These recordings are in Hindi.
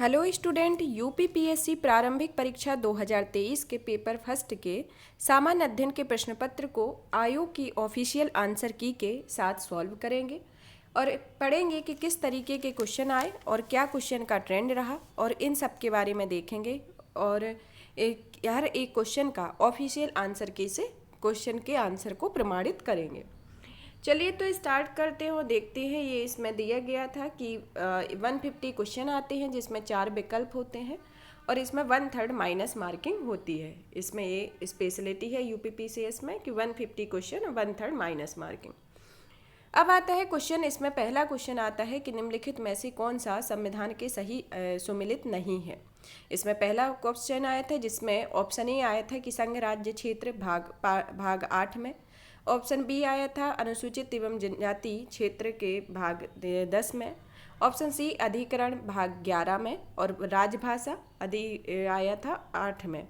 हेलो स्टूडेंट, यूपीपीएससी प्रारंभिक परीक्षा 2023 के पेपर फर्स्ट के सामान्य अध्ययन के प्रश्न पत्र को आयोग की ऑफिशियल आंसर की के साथ सॉल्व करेंगे और पढ़ेंगे कि किस तरीके के क्वेश्चन आए और क्या क्वेश्चन का ट्रेंड रहा और इन सब के बारे में देखेंगे और हर एक क्वेश्चन का ऑफिशियल आंसर की से क्वेश्चन के आंसर को प्रमाणित करेंगे। चलिए तो स्टार्ट करते हैं और देखते हैं। ये इसमें दिया गया था कि 150 क्वेश्चन आते हैं जिसमें 4 विकल्प होते हैं और इसमें 1/3 माइनस मार्किंग होती है। इसमें ये स्पेशलिटी है यूपीपीसीएस में कि 150 क्वेश्चन 1/3 माइनस मार्किंग। अब आता है क्वेश्चन। इसमें पहला क्वेश्चन आता है कि निम्नलिखित में से कौन सा संविधान के सही सुमेलित नहीं है। इसमें पहला क्वेश्चन आया था जिसमें ऑप्शन ए आया था कि संघ राज्य क्षेत्र भाग 8 में। ऑप्शन बी आया था अनुसूचित एवं जनजाति क्षेत्र के भाग 10 में। ऑप्शन सी अधिकरण भाग 11 में और राजभाषा आया था 8 में।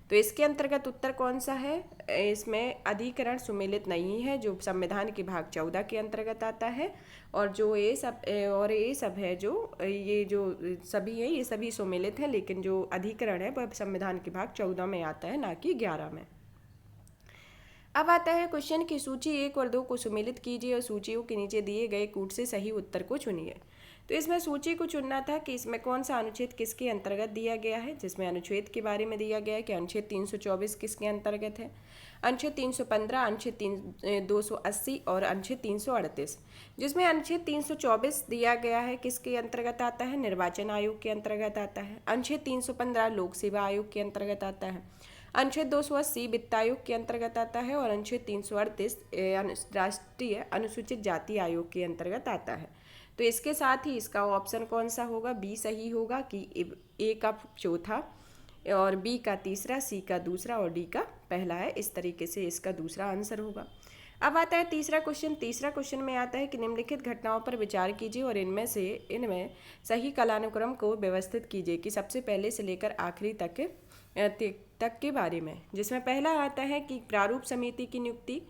तो इसके अंतर्गत उत्तर कौन सा है? इसमें अधिकरण सुमेलित नहीं है जो संविधान के भाग 14 के अंतर्गत आता है और जो ये सब है जो ये जो सभी है ये सभी सुमेलित है, लेकिन जो अधिकरण है वह संविधान के भाग 14 में आता है, ना कि 11 में। अब आता है क्वेश्चन की सूची 1 और 2 को सुमेलित कीजिए और सूचियों के नीचे दिए गए कूट से सही उत्तर को चुनिए। तो इसमें सूची को चुनना था कि इसमें कौन सा अनुच्छेद किसके अंतर्गत दिया गया है। जिसमें अनुच्छेद के बारे में दिया गया है कि अनुच्छेद 324 किसके अंतर्गत है, अनुच्छेद 315, अनुच्छेद 280 और अनुच्छेद 338। जिसमें अनुच्छेद 324 दिया गया है किसके अंतर्गत आता है, निर्वाचन आयोग के अंतर्गत आता है। अनुच्छेद 315 लोक सेवा आयोग के अंतर्गत आता है। अनुच्छेद 280 वित्त आयोग के अंतर्गत आता है और अनुच्छेद 338 राष्ट्रीय अनुसूचित जाति आयोग के अंतर्गत आता है। तो इसके साथ ही इसका ऑप्शन कौन सा होगा? बी सही होगा कि ए का चौथा और बी का तीसरा, सी का दूसरा और डी का पहला है। इस तरीके से इसका दूसरा आंसर होगा। अब आता है तीसरा क्वेश्चन। तीसरा क्वेश्चन में आता है कि निम्नलिखित घटनाओं पर विचार कीजिए और इनमें सही कालानुक्रम को व्यवस्थित कीजिए कि सबसे पहले से लेकर आखिरी तक के बारे में। जिसमें पहला आता है कि प्रारूप समिति की नियुक्ति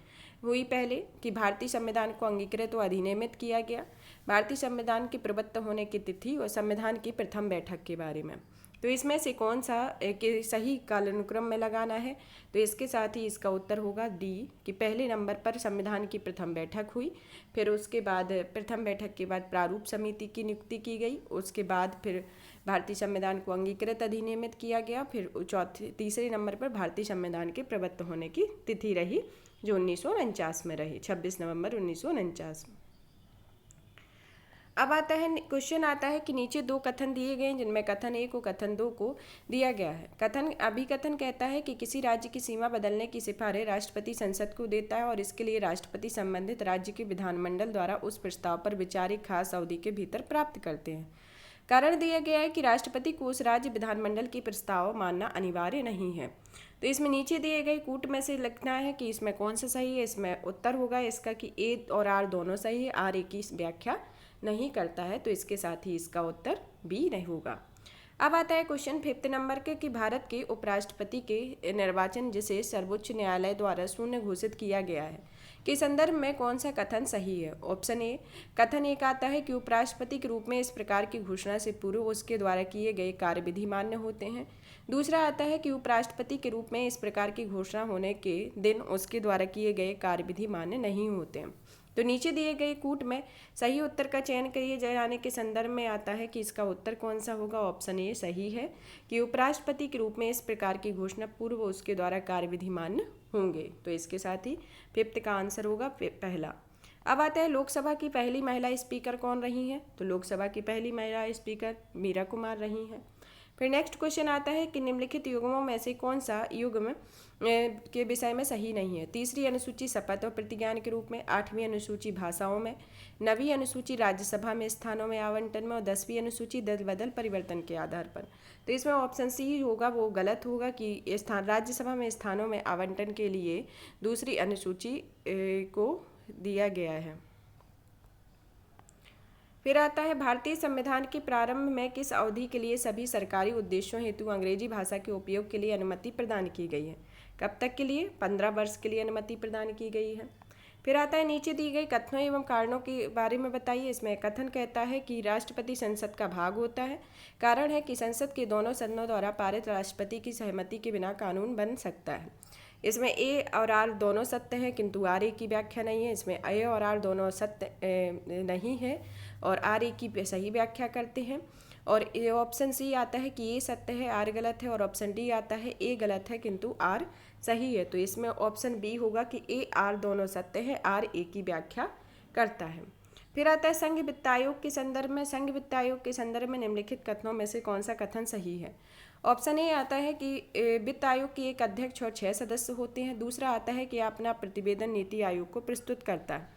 हुई पहले, कि भारतीय संविधान को अंगीकृत व अधिनियमित किया गया, भारतीय संविधान के प्रवृत्त होने की तिथि और संविधान की प्रथम बैठक के बारे में। तो इसमें से कौन सा के सही कालानुक्रम में लगाना है? तो इसके साथ ही इसका उत्तर होगा डी कि पहले नंबर पर संविधान की प्रथम बैठक हुई, फिर उसके बाद प्रथम बैठक के बाद प्रारूप समिति की नियुक्ति की गई, उसके बाद फिर भारतीय संविधान को अंगीकृत अधिनियमित किया गया, फिर तीसरे नंबर पर भारतीय संविधान के प्रवृत्त होने की तिथि रही जो 1949 में रही, 26 नवंबर 1949 में। अब आता है क्वेश्चन आता है कि नीचे 2 कथन दिए गए हैं जिनमें कथन 1 और कथन 2 को दिया गया है। अभिकथन कहता है कि किसी राज्य की सीमा बदलने की सिफारिश राष्ट्रपति संसद को देता है और इसके लिए राष्ट्रपति संबंधित राज्य के विधानमंडल द्वारा उस प्रस्ताव पर विचार एक खास अवधि के भीतर प्राप्त करते हैं। कारण दिया गया है कि राष्ट्रपति को उस राज्य विधानमंडल की प्रस्ताव मानना अनिवार्य नहीं है। तो इसमें नीचे दिए गए कूट में से लिखना है कि इसमें कौन सा सही है। इसमें उत्तर होगा इसका कि ए और आर दोनों सही है, आर ए की व्याख्या नहीं करता है, तो इसके साथ ही इसका उत्तर बी नहीं होगा। अब आता है क्वेश्चन 5th नंबर के कि भारत के उपराष्ट्रपति के निर्वाचन जिसे सर्वोच्च न्यायालय द्वारा शून्य घोषित किया गया है के संदर्भ में कौन सा कथन सही है। ऑप्शन ए कथन 1 आता है कि उपराष्ट्रपति के रूप में इस प्रकार की घोषणा से पूर्व उसके द्वारा किए गए कार्यविधि मान्य होते हैं। दूसरा आता है कि उपराष्ट्रपति के रूप में इस प्रकार की घोषणा होने के दिन उसके द्वारा किए गए कार्यविधि मान्य नहीं होते हैं। तो नीचे दिए गए कूट में सही उत्तर का चयन किए जाने के संदर्भ में आता है कि इसका उत्तर कौन सा होगा। ऑप्शन ए सही है कि उपराष्ट्रपति के रूप में इस प्रकार की घोषणा पूर्व उसके द्वारा कार्यविधि मान्य होंगे। तो इसके साथ ही 5th का आंसर होगा पहला। अब आता है लोकसभा की पहली महिला स्पीकर कौन रही हैं। तो लोकसभा की पहली महिला स्पीकर मीरा कुमार रही हैं। फिर नेक्स्ट क्वेश्चन आता है कि निम्नलिखित युग्मों में से कौन सा युग्म के विषय में सही नहीं है। तीसरी अनुसूची शपथ और प्रतिज्ञान के रूप में, 8वीं अनुसूची भाषाओं में, 9वीं अनुसूची राज्यसभा में स्थानों में आवंटन में और 10वीं अनुसूची दल बदल परिवर्तन के आधार पर। तो इसमें ऑप्शन सी होगा वो गलत होगा कि राज्यसभा में स्थानों में आवंटन के लिए दूसरी अनुसूची को दिया गया है। फिर आता है भारतीय संविधान के प्रारंभ में किस अवधि के लिए सभी सरकारी उद्देश्यों हेतु अंग्रेजी भाषा के उपयोग के लिए अनुमति प्रदान की गई है। कब तक के लिए? 15 वर्ष के लिए अनुमति प्रदान की गई है। फिर आता है नीचे दी गई कथनों एवं कारणों के बारे में बताइए। इसमें कथन कहता है कि राष्ट्रपति संसद का भाग होता है। कारण है कि संसद के दोनों सदनों द्वारा पारित राष्ट्रपति की सहमति के बिना कानून बन सकता है। इसमें ए और आर दोनों सत्य हैं, किंतु आर ए की व्याख्या नहीं है। इसमें ए और आर दोनों सत्य नहीं है और आर ए की सही व्याख्या करते हैं। और ऑप्शन सी आता है कि ये सत्य है, आर गलत है। और ऑप्शन डी आता है ए गलत है किंतु आर सही है। तो इसमें ऑप्शन बी होगा कि ए आर दोनों सत्य है, आर ए की व्याख्या करता है। फिर आता है संघ वित्त आयोग के संदर्भ में। संघ वित्त आयोग के संदर्भ में निम्नलिखित कथनों में से कौन सा कथन सही है। ऑप्शन ए आता है कि वित्त आयोग के एक अध्यक्ष और 6 सदस्य होते हैं। दूसरा आता है कि अपना प्रतिवेदन नीति आयोग को प्रस्तुत करता है।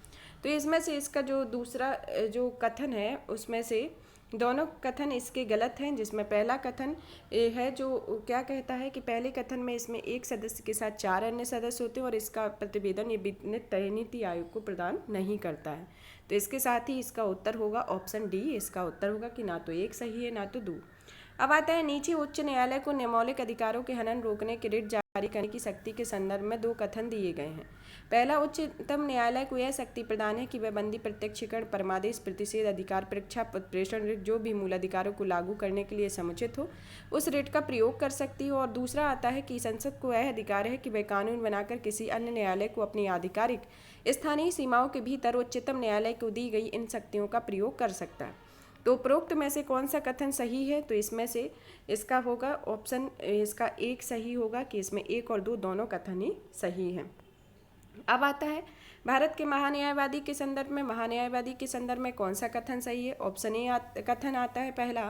तो इसमें से इसका जो दूसरा जो कथन है उसमें से दोनों कथन इसके गलत हैं, जिसमें पहला कथन है जो क्या कहता है कि पहले कथन में इसमें एक सदस्य के साथ 4 अन्य सदस्य होते हैं और इसका प्रतिवेदन ये नीति आयोग को प्रदान नहीं करता है। तो इसके साथ ही इसका उत्तर होगा ऑप्शन डी। इसका उत्तर होगा कि ना तो एक सही है ना तो दो। अब आता है नीचे उच्च न्यायालय को मौलिक अधिकारों के हनन रोकने के रिट जारी करने की शक्ति के संदर्भ में 2 कथन दिए गए हैं। पहला, उच्चतम न्यायालय को यह शक्ति प्रदान है कि वह बंदी, प्रत्यक्षीकरण, परमादेश, प्रतिषेध, अधिकार परीक्षा, प्रेषण रिट जो भी मूल अधिकारों को लागू करने के लिए समुचित हो उस रिट का प्रयोग कर सकती हो। और दूसरा आता है कि संसद को यह अधिकार है कि वह कानून बनाकर किसी अन्य न्यायालय को अपनी आधिकारिक स्थानीय सीमाओं के भीतर उच्चतम न्यायालय को दी गई इन शक्तियों का प्रयोग कर सकता है। तो उपरोक्त में से कौन सा कथन सही है। तो इसमें से इसका होगा ऑप्शन इसका एक सही होगा कि इसमें 1 और 2 दोनों कथन ही सही हैं। अब आता है भारत के महान्यायवादी के संदर्भ में। महान्यायवादी के संदर्भ में कौन सा कथन सही है। ऑप्शन ए कथन आता है पहला,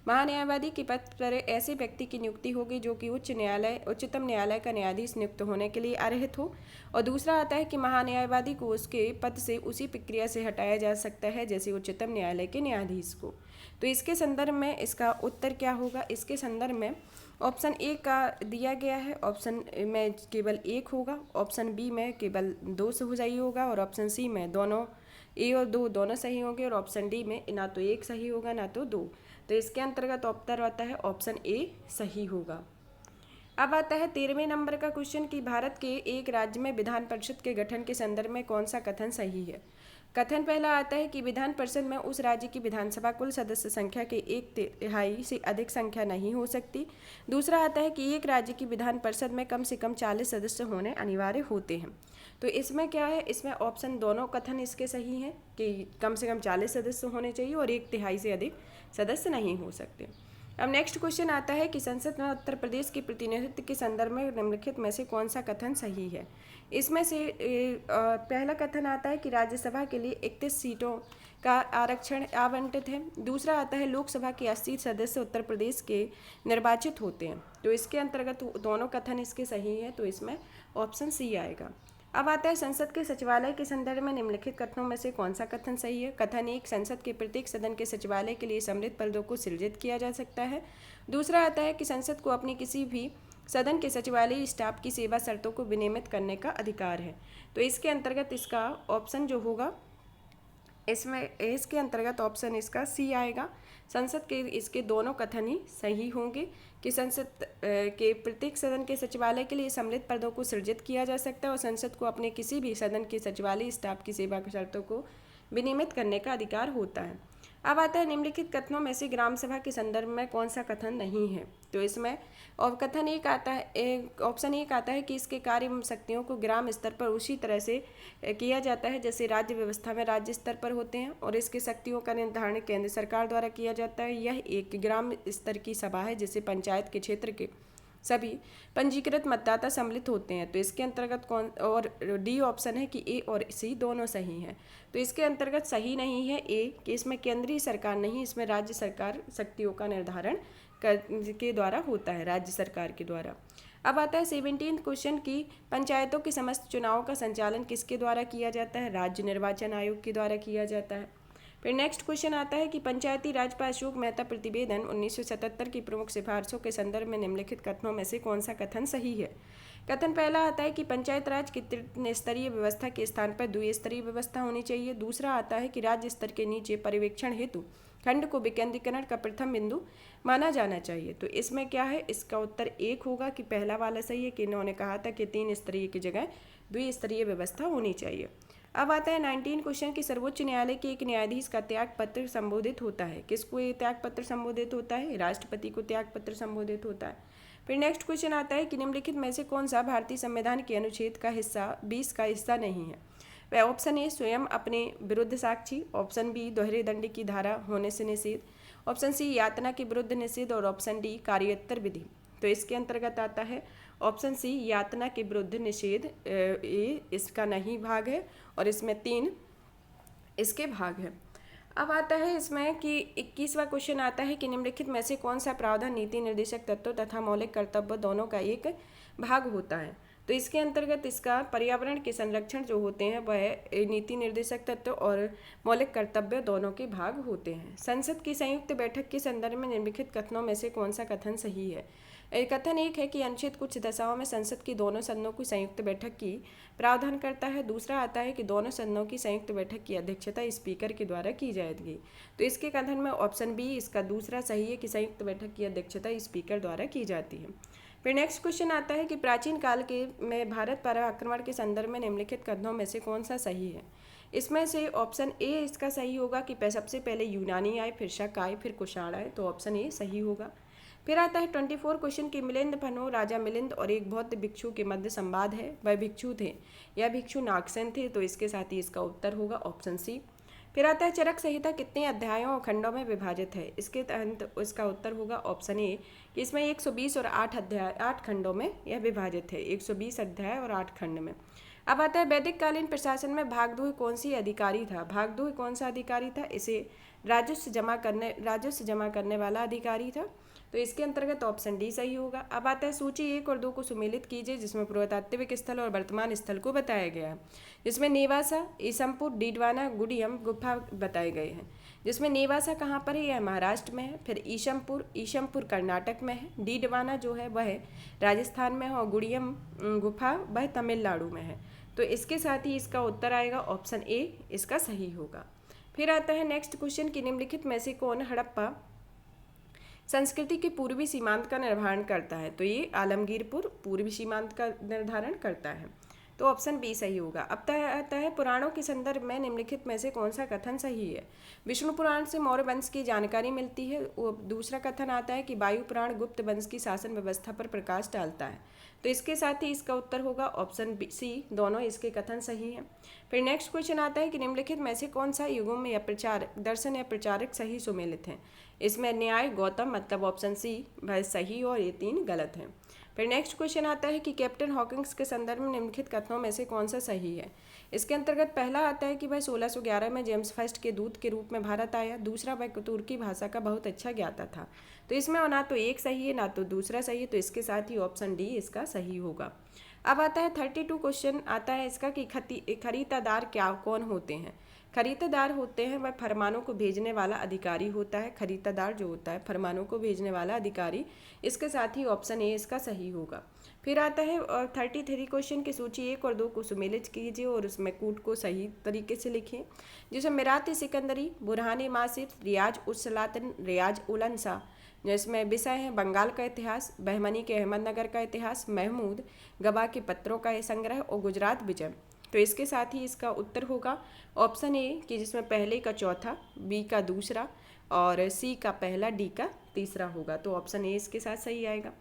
महान्यायवादी के पद पर ऐसे व्यक्ति की नियुक्ति होगी जो कि उच्चतम न्यायालय का न्यायाधीश नियुक्त होने के लिए अर्हित हो। और दूसरा आता है कि महान्यायवादी को उसके पद से उसी प्रक्रिया से हटाया जा सकता है जैसे उच्चतम न्यायालय के न्यायाधीश को। तो इसके संदर्भ में इसका उत्तर क्या होगा। इसके संदर्भ में ऑप्शन ए का दिया गया है, ऑप्शन में केवल 1 होगा, ऑप्शन बी में केवल 2 सही होगा और ऑप्शन सी में दोनों ए और 2 दोनों सही होंगे और ऑप्शन डी में ना तो 1 सही होगा ना तो 2। तो इसके अंतर्गत उत्तर आता है ऑप्शन ए सही होगा। अब आता है 13वें नंबर का क्वेश्चन कि भारत के एक राज्य में विधान परिषद के गठन के संदर्भ में कौन सा कथन सही है। कथन पहला आता है कि विधान परिषद में उस राज्य की विधानसभा कुल सदस्य संख्या के 1/3 से अधिक संख्या नहीं हो सकती। दूसरा आता है कि एक राज्य की विधान परिषद में कम से कम 40 सदस्य होने अनिवार्य होते हैं। तो इसमें क्या है, इसमें ऑप्शन दोनों कथन इसके सही हैं कि कम से कम 40 सदस्य होने चाहिए और 1/3 से अधिक सदस्य नहीं हो सकते। अब नेक्स्ट क्वेश्चन आता है कि संसद में उत्तर प्रदेश के प्रतिनिधित्व के संदर्भ में निम्नलिखित में से कौन सा कथन सही है। इसमें से पहला कथन आता है कि राज्यसभा के लिए 31 सीटों का आरक्षण आवंटित है। दूसरा आता है लोकसभा के 80 सदस्य उत्तर प्रदेश के निर्वाचित होते हैं। तो इसके अंतर्गत दोनों कथन इसके सही है, तो इसमें ऑप्शन सी आएगा। अब आता है संसद के सचिवालय के संदर्भ में निम्नलिखित कथनों में से कौन सा कथन सही है। कथन 1, संसद के प्रत्येक सदन के सचिवालय के लिए समृद्ध पदों को सृजित किया जा सकता है। दूसरा आता है कि संसद को अपनी किसी भी सदन के सचिवालय स्टाफ की सेवा शर्तों को विनियमित करने का अधिकार है। तो इसके अंतर्गत इसका ऑप्शन जो होगा इसके अंतर्गत ऑप्शन इसका सी आएगा। संसद के इसके दोनों कथन ही सही होंगे कि संसद के प्रत्येक सदन के सचिवालय के लिए सम्मिलित पदों को सृजित किया जा सकता है और संसद को अपने किसी भी सदन के सचिवालय स्टाफ की सेवा शर्तों को विनियमित करने का अधिकार होता है। अब आता है निम्नलिखित कथनों में से ग्राम सभा के संदर्भ में कौन सा कथन नहीं है। तो इसमें और कथन एक आता है, ऑप्शन 1 आता है कि इसके कार्य शक्तियों को ग्राम स्तर पर उसी तरह से किया जाता है जैसे राज्य व्यवस्था में राज्य स्तर पर होते हैं और इसके शक्तियों का निर्धारण केंद्र सरकार द्वारा किया जाता है। यह एक ग्राम स्तर की सभा है जिसे पंचायत के क्षेत्र के सभी पंजीकृत मतदाता सम्मिलित होते हैं। तो इसके अंतर्गत कौन, और डी ऑप्शन है कि ए और सी दोनों सही हैं। तो इसके अंतर्गत सही नहीं है ए कि इसमें केंद्रीय सरकार नहीं, इसमें राज्य सरकार शक्तियों का निर्धारण के द्वारा होता है, राज्य सरकार के द्वारा। अब आता है 17 क्वेश्चन की पंचायतों के समस्त चुनावों का संचालन किसके द्वारा किया जाता है। राज्य निर्वाचन आयोग के द्वारा किया जाता है। फिर नेक्स्ट क्वेश्चन आता है कि पंचायती राज पर अशोक मेहता प्रतिवेदन 1977 की प्रमुख सिफारिशों के संदर्भ में निम्नलिखित कथनों में से कौन सा कथन सही है। कथन पहला आता है कि पंचायत राज की त्रिस्तरीय व्यवस्था के स्थान पर द्विस्तरीय व्यवस्था होनी चाहिए। दूसरा आता है कि राज्य स्तर के नीचे पर्यवेक्षण हेतु खंड को विकेंद्रीकरण का प्रथम बिंदु माना जाना चाहिए। तो इसमें क्या है, इसका उत्तर 1 होगा कि पहला वाला सही है कि इन्होंने कहा था कि 3 स्तरीय की जगह द्विस्तरीय व्यवस्था होनी चाहिए। अब आता है 19 क्वेश्चन कि सर्वोच्च न्यायालय के एक न्यायाधीश का त्याग पत्र संबोधित होता है। किसको ये त्याग पत्र संबोधित होता है? राष्ट्रपति को त्याग पत्र संबोधित होता है। फिर नेक्स्ट क्वेश्चन आता है कि निम्नलिखित में से कौन सा भारतीय संविधान के अनुच्छेद का हिस्सा 20 का हिस्सा नहीं है? वह ऑप्शन ए स्वयं अपने विरुद्ध साक्षी, ऑप्शन बी दोहरे दंड की धारा होने से निषेध, ऑप्शन सी यातना के विरुद्ध निषेध और ऑप्शन डी कार्योत्तर विधि। तो इसके अंतर्गत आता है ऑप्शन सी यातना के विरुद्ध निषेध, ये इसका नहीं भाग है और इसमें 3 इसके भाग है। अब आता है इसमें कि 21वां क्वेश्चन आता है कि निम्नलिखित में से कौन सा प्रावधान नीति निर्देशक तत्व तथा मौलिक कर्तव्य दोनों का एक भाग होता है? तो इसके अंतर्गत इसका पर्यावरण के संरक्षण जो होते हैं वह नीति निर्देशक तत्व और मौलिक कर्तव्य दोनों के भाग होते हैं। संसद की संयुक्त बैठक के संदर्भ में निम्नलिखित कथनों में से कौन सा कथन सही है? कथन एक है कि अनुच्छेद कुछ दशाओं में संसद की दोनों सदनों की संयुक्त बैठक की प्रावधान करता है। दूसरा आता है कि दोनों सदनों की संयुक्त बैठक की अध्यक्षता स्पीकर के द्वारा की जाएगी। तो इसके कथन में ऑप्शन बी इसका दूसरा सही है कि संयुक्त बैठक की अध्यक्षता स्पीकर द्वारा की जाती है। फिर नेक्स्ट क्वेश्चन आता है कि प्राचीन काल के में भारत पर आक्रमण के संदर्भ में निम्नलिखित कथनों में से कौन सा सही है? इसमें से ऑप्शन ए इसका सही होगा कि सबसे पहले यूनानी आए, फिर शक आए, फिर कुषाण आए। तो ऑप्शन ए सही होगा। फिर आता है 24 क्वेश्चन की मिलिंद फनो राजा मिलिंद और एक बौद्ध भिक्षु के मध्य संवाद है। वह भिक्षु थे या भिक्षु नागसेन थे। तो इसके साथ ही इसका उत्तर होगा ऑप्शन सी। फिर आता है चरक संहिता कितने अध्यायों और खंडों में विभाजित है? इसके तहत इसका उत्तर होगा ऑप्शन ए कि इसमें 120 और 8 खंडों में यह विभाजित है। 120 अध्याय और 8 खंड में। अब आता है वैदिक कालीन प्रशासन में भागदूह कौन सी अधिकारी था? भागदूह कौन सा अधिकारी था? इसे राजस्व जमा करने वाला अधिकारी था। तो इसके अंतर्गत ऑप्शन डी सही होगा। अब आता है सूची 1 और 2 को सुमेलित कीजिए जिसमें पुरातात्विक स्थल और वर्तमान स्थल को बताया गया है। जिसमें नेवासा, ईसमपुर, डीडवाना, गुडियम गुफा बताए गए हैं। जिसमें नेवासा कहाँ पर है? यह महाराष्ट्र में है। फिर ईशमपुर कर्नाटक में है। डीडवाना जो है वह राजस्थान में है और गुडियम गुफा वह तमिलनाडु में है। तो इसके साथ ही इसका उत्तर आएगा ऑप्शन ए इसका सही होगा। फिर आता है नेक्स्ट क्वेश्चन कि निम्नलिखित में से कौन हड़प्पा संस्कृति के पूर्वी सीमांत का निर्धारण करता है? तो ये आलमगीरपुर पूर्वी सीमांत का निर्धारण करता है। तो ऑप्शन बी सही होगा। अब आता है पुराणों के संदर्भ में निम्नलिखित में से कौन सा कथन सही है? विष्णु पुराण से मौर्य वंश की जानकारी मिलती है। दूसरा कथन आता है कि वायु पुराण गुप्त वंश की शासन व्यवस्था पर प्रकाश डालता है। तो इसके साथ ही इसका उत्तर होगा ऑप्शन सी। दोनों इसके कथन सही हैं। फिर नेक्स्ट क्वेश्चन आता है कि निम्नलिखित में से कौन सा युगम या दर्शन या प्रचारक सही सुमेलित हैं? इसमें न्याय गौतम मतलब ऑप्शन सी वह सही और ये 3 गलत हैं। फिर नेक्स्ट क्वेश्चन आता है कि कैप्टन हॉकिंस के संदर्भ में निम्नलिखित कथनों में से कौन सा सही है? इसके अंतर्गत पहला आता है कि वह 1611 में जेम्स फर्स्ट के दूत के रूप में भारत आया। दूसरा वह तुर्की भाषा का बहुत अच्छा ज्ञाता था। तो इसमें ना तो एक सही है ना तो दूसरा सही है। तो इसके साथ ही ऑप्शन डी इसका सही होगा। अब आता है 32 क्वेश्चन आता है इसका कि खरीदादार कौन होते हैं? खरीदादार होते हैं वह फरमानों को भेजने वाला अधिकारी होता है। खरीदादार जो होता है फरमानों को भेजने वाला अधिकारी। इसके साथ ही ऑप्शन ए इसका सही होगा। फिर आता है 33 क्वेश्चन की सूची 1 और 2 को सुमेलित कीजिए और उसमें कूट को सही तरीके से लिखिए। जिसमें मिरात सिकंदरी, बुरहान मासिर, रियाज उस सलातिन, रियाज उलन शाह। जिसमें विषय है बंगाल का इतिहास, बहमनी के अहमदनगर का इतिहास, महमूद गबा के पत्रों का संग्रह और गुजरात विजय। तो इसके साथ ही इसका उत्तर होगा ऑप्शन ए कि जिसमें पहले का चौथा, बी का दूसरा और सी का पहला, डी का तीसरा होगा। तो ऑप्शन ए इसके साथ सही आएगा।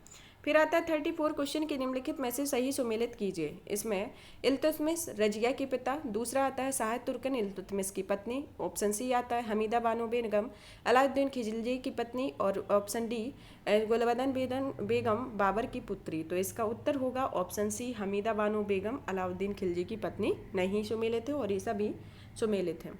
फिर आता है 34 क्वेश्चन की निम्नलिखित में से सही सुमेलित कीजिए। इसमें इल्तुतमिश रजिया के पिता। दूसरा आता है शाह तुर्कन इल्तुतमिश की पत्नी। ऑप्शन सी आता है हमीदा बानो बेगम अलाउद्दीन खिलजी की पत्नी और ऑप्शन डी गुलबदन बेगम बाबर की पुत्री। तो इसका उत्तर होगा ऑप्शन सी हमीदा बानो बेगम अलाउद्दीन खिलजी की पत्नी नहीं सुमेलित है और ये सभी सुमेलित हैं।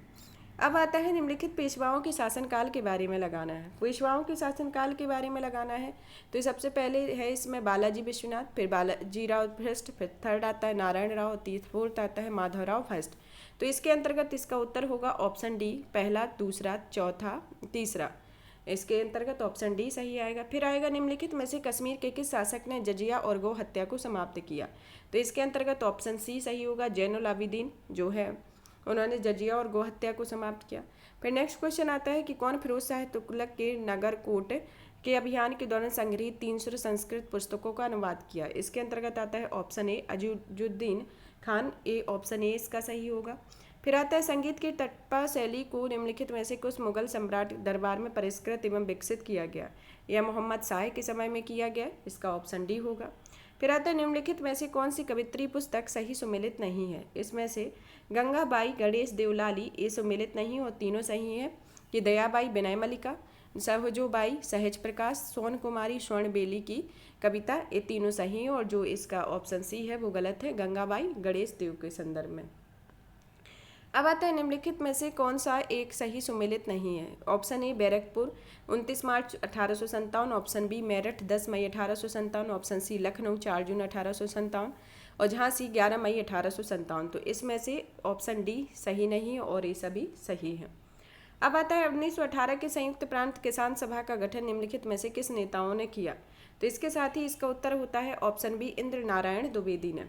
अब आता है निम्नलिखित पेशवाओं के शासनकाल के बारे में लगाना है। पेशवाओं के शासनकाल के बारे में लगाना है तो सबसे पहले है इसमें बालाजी विश्वनाथ, फिर बालाजी राव फर्स्ट, फिर थर्ड आता है नारायण राव, फोर्थ आता है माधवराव फर्स्ट। तो इसके अंतर्गत इसका उत्तर होगा ऑप्शन डी पहला, दूसरा, चौथा, तीसरा। इसके अंतर्गत ऑप्शन डी सही आएगा। फिर आएगा निम्नलिखित में से कश्मीर के किस शासक ने जजिया और गौ हत्या को समाप्त किया? तो इसके अंतर्गत ऑप्शन सी सही होगा। जैनुल आबिदीन जो है उन्होंने जजिया और गौ हत्या को समाप्त किया। फिर नेक्स्ट क्वेश्चन आता है कि कौन फिरोज शाह तुगलक के नगर कोट के अभियान के दौरान संग्रहित 300 संस्कृत पुस्तकों का अनुवाद किया? इसके अंतर्गत आता है option A Azizuddin Khan, A option A इसका सही होगा। फिर आता है संगीत की टप्पा शैली को निम्नलिखित में से कुछ मुगल सम्राट दरबार में परिष्कृत एवं विकसित किया गया। यह मोहम्मद शाह के समय में किया गया, इसका ऑप्शन डी होगा। फिर आता है निम्नलिखित में से कौन सी कवित्री पुस्तक सही सुमेलित नहीं है। इसमें से गंगाबाई, गणेश देवलाली ये सुमेलित नहीं और तीनों सही है। कि दयाबाई, विनय मल्लिका, सहजोबाई, सहज प्रकाश, सोन कुमारी, स्वर्ण बेली की कविता, ये तीनों सही हैं और जो इसका ऑप्शन सी है वो गलत है, गंगाबाई गणेश देव के संदर्भ में। अब आता है निम्नलिखित में से कौन सा एक सही सुमेलित नहीं है। ऑप्शन ए बैरकपुर 29 मार्च 1857, ऑप्शन बी मेरठ 10 मई 1857, ऑप्शन सी लखनऊ 4 जून 1857 और झांसी 11 मई 1857। तो इसमें से ऑप्शन डी सही नहीं है और ये सभी सही हैं। अब आता है 1918 के संयुक्त प्रांत किसान सभा का गठन निम्नलिखित में से किस नेताओं ने किया। तो इसके साथ ही इसका उत्तर होता है ऑप्शन बी इंद्र नारायण द्विवेदी ने।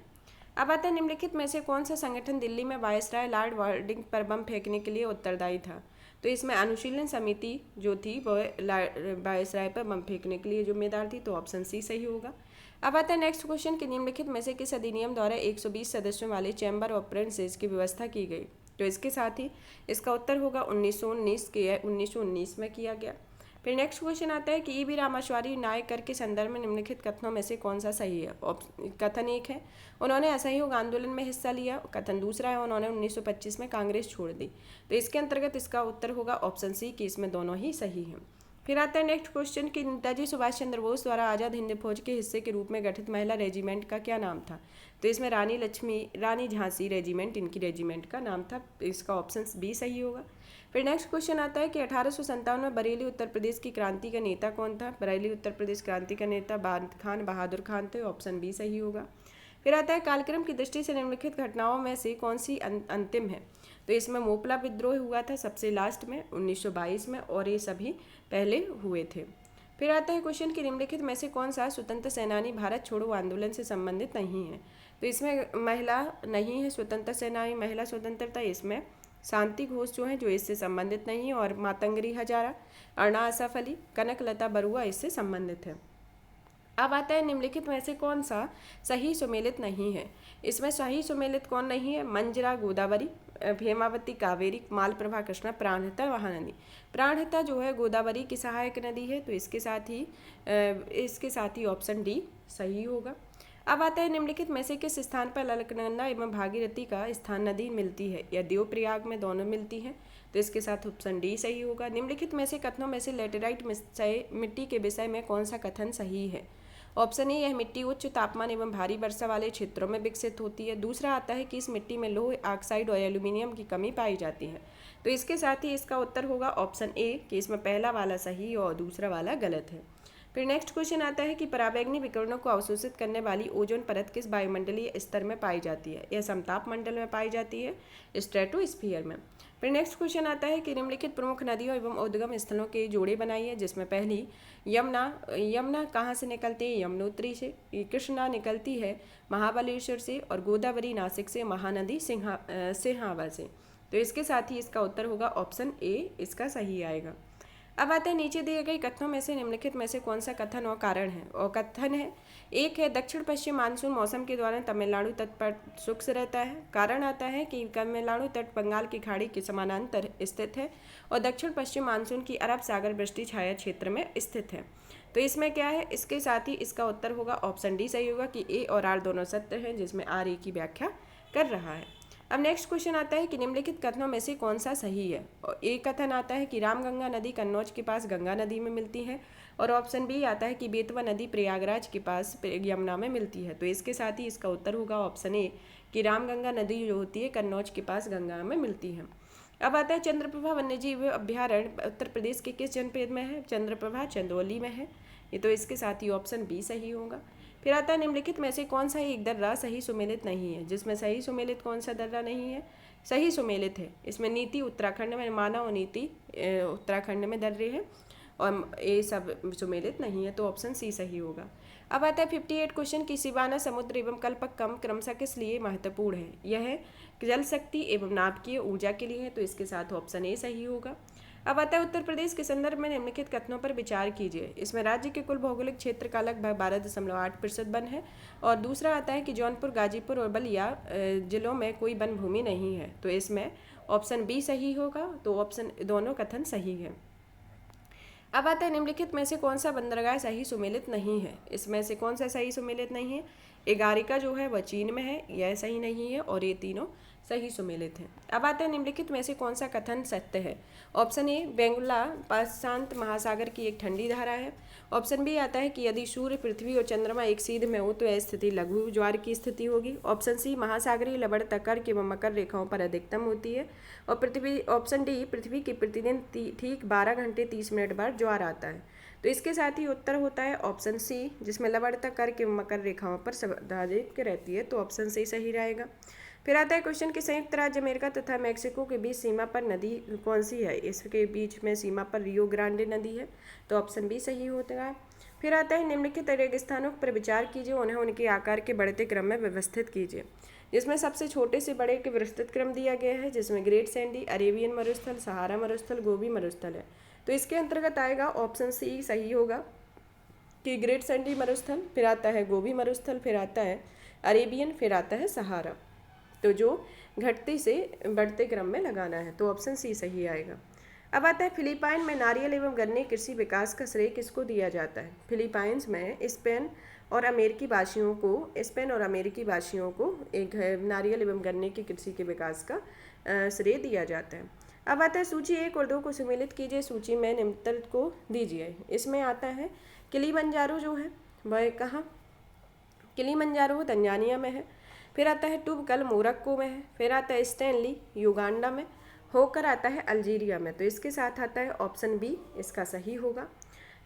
अब आता है निम्नलिखित में से कौन सा संगठन दिल्ली में वायसराय लॉर्ड वार्डिंग पर बम फेंकने के लिए उत्तरदायी था। तो इसमें अनुशीलन समिति जो थी वह वायसराय पर बम फेंकने के लिए जिम्मेदार थी, तो ऑप्शन सी सही होगा। अब आता है नेक्स्ट क्वेश्चन कि निम्नलिखित में से किस अधिनियम द्वारा 120 सदस्यों वाले चैम्बर ऑफ प्रिंसेस की व्यवस्था की गई। तो इसके साथ ही इसका उत्तर होगा 1919 के 1919 में किया गया। फिर नेक्स्ट क्वेश्चन आता है कि ई.वी. रामास्वामी नायकर के संदर्भ में निम्नलिखित कथनों में से कौन सा सही है। कथन एक है उन्होंने असहयोग आंदोलन में हिस्सा लिया, कथन दूसरा है उन्होंने 1925 में कांग्रेस छोड़ दी। तो इसके अंतर्गत इसका उत्तर होगा ऑप्शन सी कि इसमें दोनों ही सही हैं। फिर आता है नेक्स्ट क्वेश्चन कि नेताजी सुभाष चंद्र बोस द्वारा आज़ाद हिंद फौज के हिस्से के रूप में गठित महिला रेजिमेंट का क्या नाम था। तो इसमें रानी झांसी रेजिमेंट इनकी रेजिमेंट का नाम था, तो इसका ऑप्शन बी सही होगा। फिर नेक्स्ट क्वेश्चन आता है कि 1857 में बरेली उत्तर प्रदेश की क्रांति का नेता कौन था। बरेली उत्तर प्रदेश क्रांति का नेता बहादुर खान थे, ऑप्शन बी सही होगा। फिर आता है कालक्रम की दृष्टि से निम्नलिखित घटनाओं में से कौन सी अंतिम है। तो इसमें मोपला विद्रोह हुआ था सबसे लास्ट में 1922 में और ये सभी पहले हुए थे। फिर आता है क्वेश्चन कि निम्नलिखित में से कौन सा स्वतंत्र सेनानी भारत छोड़ो आंदोलन से संबंधित नहीं है। तो इसमें महिला नहीं है स्वतंत्र सेनानी, महिला स्वतंत्रता, इसमें शांति घोष जो है जो इससे संबंधित नहीं है और मातंगरी हजारा, अरुणा आसफ अली, कनकलता बरुआ इससे संबंधित है। अब आता है निम्नलिखित में से कौन सा सही सुमेलित नहीं है। इसमें सही सुमेलित कौन नहीं है। मंजरा गोदावरी, हेमावती कावेरी, मालप्रभा कृष्णा, प्राणहिता महानदी। प्राणहिता जो है गोदावरी की सहायक नदी है, तो इसके साथ ही ऑप्शन डी सही होगा। अब आता है निम्नलिखित में से किस स्थान पर अलकनंदा एवं भागीरथी का स्थान नदी मिलती है। या देवप्रयाग में दोनों मिलती हैं, तो इसके साथ ऑप्शन डी सही होगा। निम्नलिखित में से कथनों में से लेटेराइट मिट्टी के विषय में कौन सा कथन सही है। ऑप्शन ए यह मिट्टी उच्च तापमान एवं भारी वर्षा वाले क्षेत्रों में विकसित होती है। दूसरा आता है कि इस मिट्टी में लोह ऑक्साइड और एल्यूमिनियम की कमी पाई जाती है। तो इसके साथ ही इसका उत्तर होगा ऑप्शन ए कि इसमें पहला वाला सही और दूसरा वाला गलत है। फिर नेक्स्ट क्वेश्चन आता है कि पराबैंगनी विकिरणों को अवशोषित करने वाली ओजोन परत किस वायुमंडलीय स्तर में पाई जाती है। यह समताप मंडल में पाई जाती है, स्ट्रेटोस्फीयर में। फिर नेक्स्ट क्वेश्चन आता है कि निम्नलिखित प्रमुख नदियों एवं उद्गम स्थलों के जोड़े बनाइए, जिसमें पहली यमुना कहाँ से निकलती है, यमुनोत्री से। कृष्णा निकलती है महाबलेश्वर से और गोदावरी नासिक से, महानदी सिंहावा से। तो इसके साथ ही इसका उत्तर होगा ऑप्शन ए इसका सही आएगा। अब आते हैं नीचे दिए गए कथनों में से निम्नलिखित में से कौन सा कथन और कारण है। और कथन है एक है दक्षिण पश्चिम मानसून मौसम के दौरान तमिलनाडु तट पर शुष्क रहता है। कारण आता है कि तमिलनाडु तट बंगाल की खाड़ी के समानांतर स्थित है और दक्षिण पश्चिम मानसून की अरब सागर वृष्टि छाया क्षेत्र में स्थित है। तो इसमें क्या है, इसके साथ ही इसका उत्तर होगा ऑप्शन डी सही होगा कि ए और आर दोनों सत्य हैं, जिसमें आर ए की व्याख्या कर रहा है। अब नेक्स्ट क्वेश्चन आता है कि निम्नलिखित कथनों में से कौन सा सही है। और एक कथन आता है कि रामगंगा नदी कन्नौज के पास गंगा नदी में मिलती है और ऑप्शन बी आता है कि बेतवा नदी प्रयागराज के पास यमुना में मिलती है। तो इसके साथ ही इसका उत्तर होगा ऑप्शन ए कि रामगंगा नदी जो होती है कन्नौज के पास गंगा में मिलती है। अब आता है चंद्रप्रभा वन्यजीव अभ्यारण्य उत्तर प्रदेश के किस जनपद में है। चंद्रप्रभा चंदौली में है, ये तो इसके साथ ही ऑप्शन बी सही होगा। फिर आता है निम्नलिखित में से कौन सा एक दर्रा सही सुमेलित नहीं है। जिसमें सही सुमेलित कौन सा दर्रा नहीं है, सही सुमेलित है। इसमें नीति उत्तराखंड में, मानव नीति उत्तराखंड में दर्रे हैं और ये सब सुमेलित नहीं है, तो ऑप्शन सी सही होगा। अब आता है 58 क्वेश्चन की सिवाना समुद्र एवं कल्पक्कम क्रमशः किस लिए महत्वपूर्ण है। यह जल शक्ति एवं नाभिकीय ऊर्जा के लिए है, तो इसके साथ ऑप्शन ए सही होगा। अब आता है उत्तर प्रदेश के संदर्भ में निम्नलिखित कथनों पर विचार कीजिए। इसमें राज्य के कुल भौगोलिक क्षेत्र का लगभग 12.8% वन है। और दूसरा आता है कि जौनपुर, गाजीपुर और बलिया जिलों में कोई वन भूमि नहीं है। तो इसमें ऑप्शन बी सही होगा। तो ऑप्शन दोनों कथन सही है। अब आता है निम्नलिखित में से कौन सा बंदरगाह सही सुमेलित नहीं है। इसमें से कौन सा सही सुमेलित नहीं है। एगारिका जो है वह चीन में है, यह सही नहीं है। और ये तीनों सही सुमेलित हैं। अब आते हैं निम्नलिखित में से कौन सा कथन सत्य है। ऑप्शन ए, बेंगुला प्रशांत महासागर की एक ठंडी धारा है। ऑप्शन बी आता है कि यदि सूर्य, पृथ्वी और चंद्रमा एक सीध में हो तो यह स्थिति लघु ज्वार की स्थिति होगी। ऑप्शन सी, महासागरीय लवण तर्क एवं मकर रेखाओं पर अधिकतम होती है। और ऑप्शन डी, पृथ्वी की प्रतिदिन ठीक 12 घंटे 30 मिनट बाद ज्वार आता है। तो इसके साथ ही उत्तर होता है ऑप्शन सी, जिसमें लवण तर्क एवं मकर रेखाओं पर आधारित रहती है। तो ऑप्शन सी सही रहेगा। फिर आता है क्वेश्चन कि संयुक्त राज्य अमेरिका तथा मैक्सिको के बीच सीमा पर नदी कौन सी है। इसके बीच में सीमा पर रियो ग्रांडे नदी है। तो ऑप्शन बी सही होता है। फिर आता है निम्नलिखित रेगिस्तानों पर विचार कीजिए, उन्हें उनके आकार के बढ़ते क्रम में व्यवस्थित कीजिए। जिसमें सबसे छोटे से बड़े के विस्तृत क्रम दिया गया है, जिसमें ग्रेट सैंडी, अरेबियन मरुस्थल, सहारा मरुस्थल, गोबी मरुस्थल है। तो इसके अंतर्गत आएगा ऑप्शन सी सही होगा कि ग्रेट सैंडी मरुस्थल, फिर आता है गोबी मरुस्थल, फिर आता है अरेबियन, फिर आता है सहारा। तो जो घटते से बढ़ते क्रम में लगाना है। तो ऑप्शन सी सही आएगा। अब आता है फिलीपाइन में नारियल एवं गन्ने कृषि विकास का श्रेय किसको दिया जाता है। फिलीपाइंस में स्पेन और अमेरिकी वासियों को एक नारियल एवं गन्ने की कृषि के विकास का श्रेय दिया जाता है। अब आता है सूची 1 और 2 को सम्मिलित कीजिए, सूची में निम्नलिखित को दीजिए। इसमें आता है किलिमंजारो जो है वह कहाँ, किलिमंजारो तंजानिया में है। फिर आता है टुबकल मोरक्को में है। फिर आता है स्टैनली युगांडा में, होकर आता है अल्जीरिया में। तो इसके साथ आता है ऑप्शन बी, इसका सही होगा।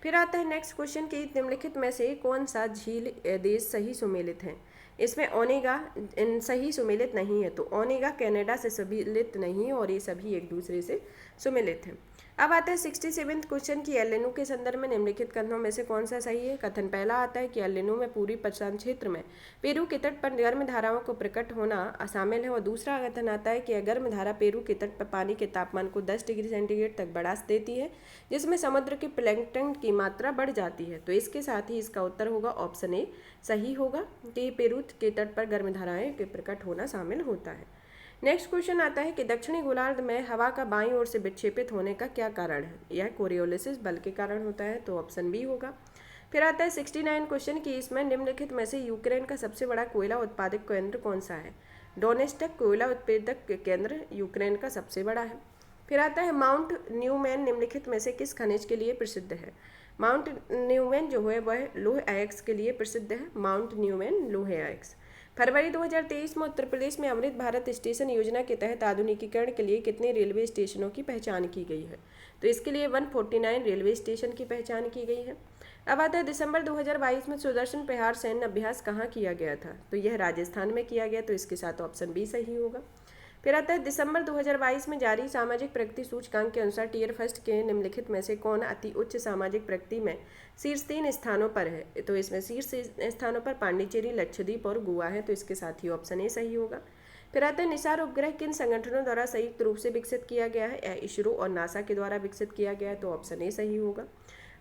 फिर आता है नेक्स्ट क्वेश्चन कि निम्नलिखित में से कौन सा झील देश सही सुमेलित है। इसमें ओनेगा सही सुमेलित नहीं है। तो ओनेगा कनाडा से सुमेलित नहीं है और ये सभी एक दूसरे से सुमेलित हैं। अब आता है 67वां क्वेश्चन कि एल निनो के संदर्भ में निम्नलिखित कथनों में से कौन सा सही है। कथन पहला आता है कि एल निनो में पूर्वी प्रशांत क्षेत्र में पेरू के तट पर गर्म धाराओं को प्रकट होना शामिल है। और दूसरा कथन आता है कि गर्म धारा पेरू के तट पर पानी के तापमान को 10 डिग्री सेंटीग्रेड तक बढ़ा देती है, जिसमें समुद्र के प्लैंकटन की मात्रा बढ़ जाती है। तो इसके साथ ही इसका उत्तर होगा ऑप्शन ए सही होगा कि पेरू के तट पर गर्म धाराएं के प्रकट होना शामिल होता है। नेक्स्ट क्वेश्चन आता है कि दक्षिणी गोलार्ध में हवा का बाईं ओर से विक्षेपित होने का क्या कारण है। यह कोरियोलिसिस बल के कारण होता है। तो ऑप्शन बी होगा। फिर आता है 69 क्वेश्चन कि इसमें निम्नलिखित में से यूक्रेन का सबसे बड़ा कोयला उत्पादक केंद्र कौन सा है। डोनेस्टक कोयला उत्पादक केंद्र यूक्रेन का सबसे बड़ा है। फिर आता है माउंट न्यूमैन निम्नलिखित में से किस खनिज के लिए प्रसिद्ध है। माउंट न्यूमैन जो है वह लौह अयस्क के लिए प्रसिद्ध है। माउंट न्यूमैन लौह अयस्क। फरवरी 2023 में उत्तर प्रदेश में अमृत भारत स्टेशन योजना के तहत आधुनिकीकरण के लिए कितने रेलवे स्टेशनों की पहचान की गई है। तो इसके लिए 149 रेलवे स्टेशन की पहचान की गई है। अब आता है दिसंबर 2022 में सुदर्शन प्रहार सैन्य अभ्यास कहाँ किया गया था। तो यह राजस्थान में किया गया। तो इसके साथ ऑप्शन बी सही होगा। फिर आता है दिसंबर 2022 में जारी सामाजिक प्रगति सूचकांक के अनुसार टियर फर्स्ट के निम्नलिखित में से कौन अति उच्च सामाजिक प्रगति में शीर्ष 3 स्थानों पर है। तो इसमें शीर्ष स्थानों पर पांडिचेरी, लक्षद्वीप और गोवा है। तो इसके साथ ही ऑप्शन ए सही होगा। फिर आता है निसार उपग्रह किन संगठनों द्वारा संयुक्त रूप से विकसित किया गया है। इसरो और नासा के द्वारा विकसित किया गया है। तो ऑप्शन ए सही होगा।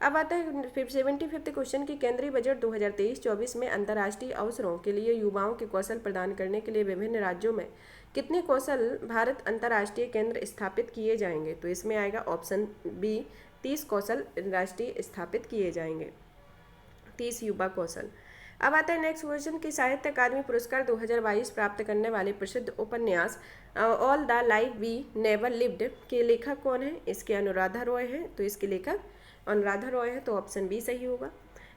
अब आता है 75वां क्वेश्चन की केंद्रीय बजट 2023-24 में अंतर्राष्ट्रीय अवसरों के लिए युवाओं के कौशल प्रदान करने के लिए विभिन्न राज्यों में कितने कौशल भारत अंतर्राष्ट्रीय केंद्र स्थापित किए जाएंगे। तो इसमें आएगा ऑप्शन बी 30 कौशल राष्ट्रीय स्थापित किए जाएंगे, 30 युवा कौशल। अब आता है नेक्स्ट क्वेश्चन कि साहित्य अकादमी पुरस्कार 2022 प्राप्त करने वाले प्रसिद्ध उपन्यास all the life we never lived के लेखक कौन है। इसके अनुराधा रॉय है। तो इसके लेखक अनुराधा रॉय है। तो ऑप्शन बी सही होगा।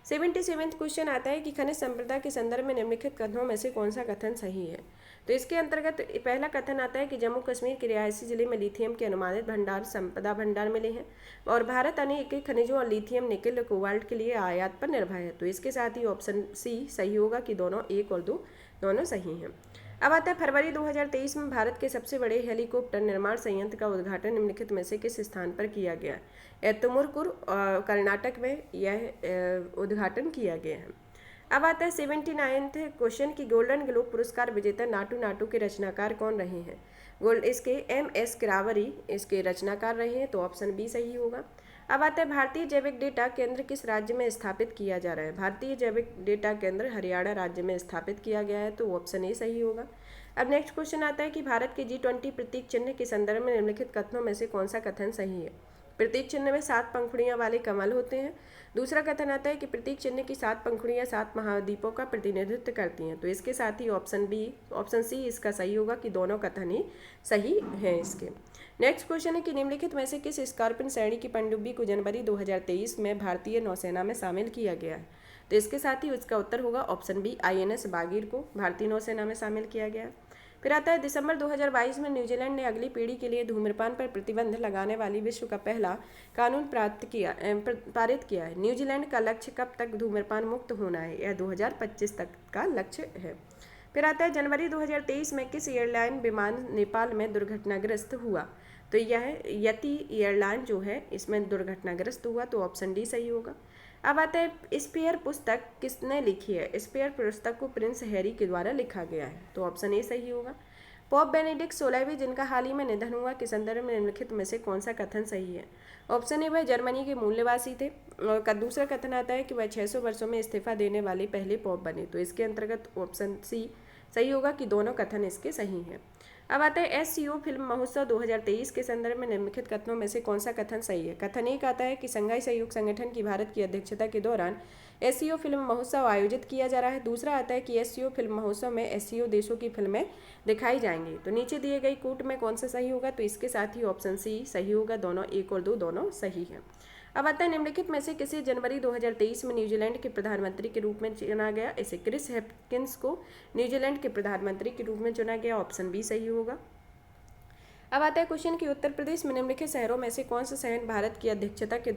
77वां क्वेश्चन आता है कि खनिज संपदा के संदर्भ में निम्नलिखित कथनों में से कौन सा कथन सही है। तो इसके अंतर्गत पहला कथन आता है कि जम्मू कश्मीर के रियासी जिले में लिथियम के अनुमानित भंडार संपदा भंडार मिले हैं और भारत अनेक खनिजों और लिथियम, निकल, कोबाल्ट के लिए आयात पर निर्भर है। तो इसके साथ ही ऑप्शन सी सही होगा कि दोनों 1 और 2 दोनों सही हैं। अब आता है फरवरी 2023 में भारत के सबसे बड़े हेलीकॉप्टर निर्माण संयंत्र का उद्घाटन निम्नलिखित में से किस स्थान पर किया गया है। तुमुरकुर कर्नाटक में यह उद्घाटन किया गया है। अब आता है 79वां क्वेश्चन की गोल्डन ग्लोब पुरस्कार विजेता नाटू नाटू के रचनाकार कौन रहे हैं। गोल्ड इसके MS किरावरी इसके रचनाकार रहे हैं, तो ऑप्शन बी सही होगा। अब आता है भारतीय जैविक डेटा केंद्र किस राज्य में स्थापित किया जा रहा है। भारतीय जैविक डेटा केंद्र हरियाणा राज्य में स्थापित किया गया है, तो ऑप्शन ए सही होगा। अब नेक्स्ट क्वेश्चन आता है कि भारत के G20 प्रतीक चिन्ह के संदर्भ में निम्नलिखित कथनों में से कौन सा कथन सही है। प्रतीक चिन्ह में 7 पंखुड़ियां वाले कमल होते हैं। दूसरा कथन आता है कि प्रतीक चिन्ह की 7 पंखुड़ियां 7 महाद्वीपों का प्रतिनिधित्व करती हैं, तो इसके साथ ही ऑप्शन सी इसका सही होगा कि दोनों कथन ही सही हैं इसके। नेक्स्ट क्वेश्चन है कि निम्नलिखित में से किस स्कॉर्पियन श्रेणी की पनडुब्बी को जनवरी 2023 में भारतीय नौसेना में शामिल किया गया है, तो इसके साथ ही उसका उत्तर होगा ऑप्शन बी INS बागीर को भारतीय नौसेना में शामिल किया गया है। फिर आता है दिसंबर 2022 में न्यूजीलैंड ने अगली पीढ़ी के लिए धूम्रपान पर प्रतिबंध लगाने वाली विश्व का पहला कानून पारित किया है। न्यूजीलैंड का लक्ष्य कब तक धूम्रपान मुक्त होना है, यह 2025 तक का लक्ष्य है। फिर आता है जनवरी 2023 में किस एयरलाइन विमान नेपाल में दुर्घटनाग्रस्त हुआ, तो यह यति एयरलाइन जो है इसमें दुर्घटनाग्रस्त हुआ, तो ऑप्शन डी सही होगा। अब आता है स्पेयर पुस्तक किसने लिखी है। स्पेयर पुस्तक को प्रिंस हैरी के द्वारा लिखा गया है, तो ऑप्शन ए सही होगा। पोप बेनेडिक्ट 16वें जिनका हाल ही में निधन हुआ के संदर्भ में निम्नलिखित में से कौन सा कथन सही है। ऑप्शन ए वह जर्मनी के मूल निवासी थे, और दूसरा कथन आता है कि वह 600 वर्षों में इस्तीफा देने वाले पहले पोप बने, तो इसके अंतर्गत ऑप्शन सी सही होगा कि दोनों कथन इसके सही हैं। अब आता है SCO फिल्म महोत्सव 2023 के संदर्भ में निम्नलिखित कथनों में से कौन सा कथन सही है। कथन एक आता है कि संघाई सहयोग संगठन की भारत की अध्यक्षता के दौरान SCO फिल्म महोत्सव आयोजित किया जा रहा है। दूसरा आता है कि SCO फिल्म महोत्सव में SCO देशों की फिल्में दिखाई जाएंगी, तो नीचे दिए गई कूट में कौन सा सही होगा, तो इसके साथ ही ऑप्शन सी सही होगा। दोनों 1 और 2 दोनों सही हैं। अब आता है निम्नलिखित में से किसे जनवरी 2023 में न्यूजीलैंड के प्रधानमंत्री के रूप में चुना गया। इसे क्रिस हेपकिंस को न्यूजीलैंड के प्रधानमंत्री के रूप में चुना गया, ऑप्शन बी सही होगा। अब आता है क्वेश्चन कि उत्तर प्रदेश में निम्नलिखित शहरों में से कौन सा शहर भारत की अध्यक्षता के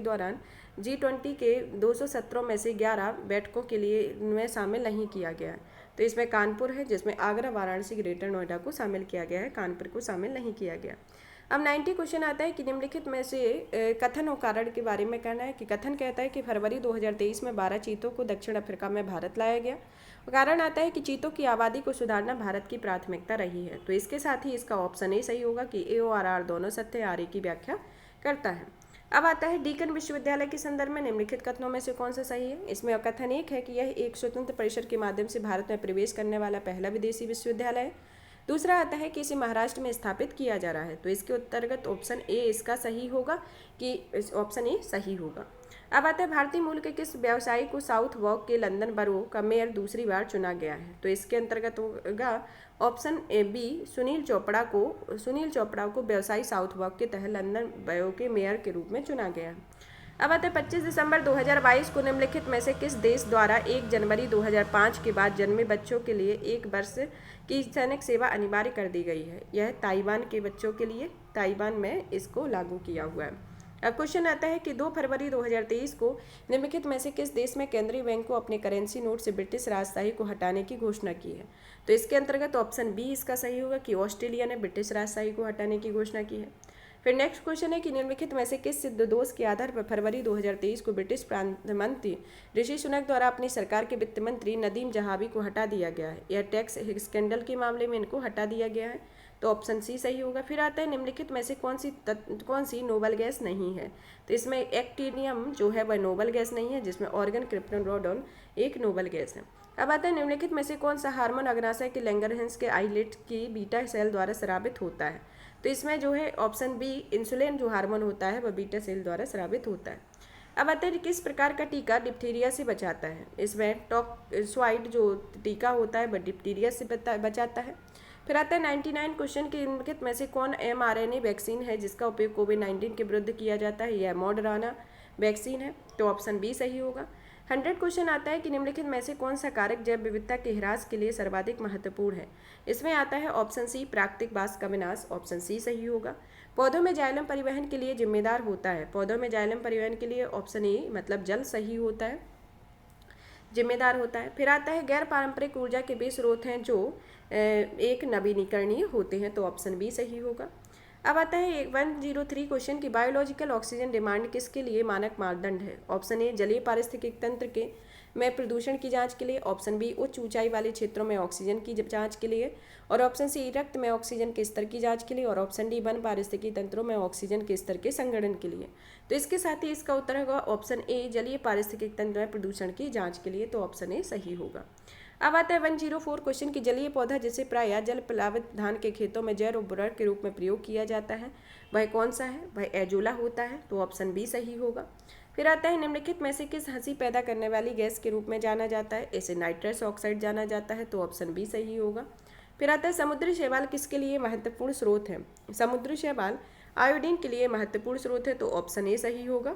दौरान G20 के 217 में से 11 बैठकों के लिए में शामिल नहीं किया गया है, तो इसमें कानपुर है, जिसमें आगरा, वाराणसी, ग्रेटर नोएडा को शामिल किया गया है, कानपुर को शामिल नहीं किया गया। अब 90 क्वेश्चन आता है कि निम्नलिखित में से कथन और कारण के बारे में कहना है कि कथन कहता है कि फरवरी 2023 में 12 चीतों को दक्षिण अफ्रीका में भारत लाया गया। कारण आता है कि चीतों की आबादी को सुधारना भारत की प्राथमिकता रही है, तो इसके साथ ही इसका ऑप्शन ए सही होगा कि ए और आर दोनों सत्य आर की व्याख्या करता है। अब आता है डीकन विश्वविद्यालय के संदर्भ में निम्नलिखित कथनों में से कौन सा सही है। इसमें कथन एक है कि यह एक स्वतंत्र परिसर के माध्यम से भारत में प्रवेश करने वाला पहला विदेशी विश्वविद्यालय है। दूसरा आता है कि इसे महाराष्ट्र में स्थापित किया जा रहा है, तो इसके अंतर्गत ऑप्शन ए इसका सही होगा कि ऑप्शन ए सही होगा। अब आता है भारतीय मूल के किस व्यवसायी को साउथ वॉक के लंदन बरो का मेयर दूसरी बार चुना गया है, तो इसके अंतर्गत होगा option A B Sunil Chopra को व्यवसायी साउथ वॉक के तहत लंदन बरो के मेयर के रूप में चुना गया है। अब आता है 25 दिसंबर 2022 को निम्नलिखित में से किस देश द्वारा 1 जनवरी 2005 के बाद जन्मे बच्चों के लिए 1 वर्ष की सैनिक सेवा अनिवार्य कर दी गई है। यह ताइवान के बच्चों के लिए ताइवान में इसको लागू किया हुआ है। अब क्वेश्चन आता है कि 2 फरवरी 2023 को निम्नलिखित में से किस देश में केंद्रीय बैंक को अपने करेंसी नोट से ब्रिटिश राजशाही को हटाने की घोषणा की है, तो इसके अंतर्गत ऑप्शन बी इसका सही होगा कि ऑस्ट्रेलिया ने ब्रिटिश राजशाही को हटाने की घोषणा की है। फिर नेक्स्ट क्वेश्चन है कि निम्नलिखित में से किस सिद्ध दोष के आधार पर फरवरी 2023 को ब्रिटिश प्रांत मंत्री ऋषि सुनक द्वारा अपनी सरकार के वित्त मंत्री नदीम जहाबी को हटा दिया गया है। यह टैक्स स्कैंडल के मामले में इनको हटा दिया गया है, तो ऑप्शन सी सही होगा। फिर आता है निम्नलिखित में से कौन सी नोबल गैस नहीं है, तो इसमें एक्टिनियम जो है वह नोबल गैस नहीं है, जिसमें ऑर्गन क्रिप्टन रोडोन एक नोबल गैस है। अब आता है निम्नलिखित में से कौन सा हार्मोन अग्नाशय के लैंगरहैंस के आइलेट की बीटा सेल द्वारा स्रावित होता है, तो इसमें जो है ऑप्शन बी इंसुलिन जो हार्मोन होता है वह बीटा सेल द्वारा स्रावित होता है। अब आता है किस प्रकार का टीका डिप्थीरिया से बचाता है। इसमें टॉक्सवाइड जो टीका होता है वह डिप्थीरिया से बचाता है। फिर आता है 99 क्वेश्चन के निम्नलिखित में से कौन mRNA वैक्सीन है जिसका उपयोग कोविड-19 के विरुद्ध किया जाता है। यह मॉडर्ना वैक्सीन है, तो ऑप्शन बी सही होगा। 100 क्वेश्चन आता है कि निम्नलिखित में से कौन सा कारक जैव विविधता के ह्रास के लिए सर्वाधिक महत्वपूर्ण है। इसमें आता है ऑप्शन सी प्राकृतिक बास का विनाश, ऑप्शन सी सही होगा। पौधों में जाइलम परिवहन के लिए जिम्मेदार होता है, पौधों में जाइलम परिवहन के लिए ऑप्शन ए मतलब जल सही होता है, जिम्मेदार होता है। फिर आता है गैर पारंपरिक ऊर्जा के वे स्रोत हैं जो एक नवीनीकरणीय होते हैं, तो ऑप्शन बी सही होगा। अब आता है 103 क्वेश्चन की बायोलॉजिकल ऑक्सीजन डिमांड किसके लिए मानक मानदंड है। ऑप्शन ए जलीय पारिस्थितिक तंत्र के में प्रदूषण की जांच के लिए, ऑप्शन बी उच्च ऊंचाई वाले क्षेत्रों में ऑक्सीजन की जांच के लिए, और ऑप्शन सी रक्त में ऑक्सीजन के स्तर की जांच के लिए, और ऑप्शन डी वन पारिस्थितिकी तंत्रों में ऑक्सीजन के स्तर के संगणन के लिए। तो इसके साथ ही इसका उत्तर होगा ऑप्शन ए जलीय पारिस्थितिकी तंत्र में प्रदूषण की जाँच के लिए, तो ऑप्शन ए सही होगा। अब आता है 104 क्वेश्चन की जलीय पौधा जिसे प्रायः जल प्लावित धान के खेतों में जैव उर्वरक के रूप में प्रयोग किया जाता है, वह कौन सा है? वह एजोला होता है, तो ऑप्शन बी सही होगा। फिर आता है निम्नलिखित में से किस हंसी पैदा करने वाली गैस के रूप में जाना जाता है? इसे नाइट्रस ऑक्साइड जाना जाता है, तो ऑप्शन बी सही होगा। फिर आता है समुद्री शैवाल किसके लिए महत्वपूर्ण स्रोत है? समुद्री शैवाल आयोडीन के लिए महत्वपूर्ण स्रोत है, तो ऑप्शन ए सही होगा।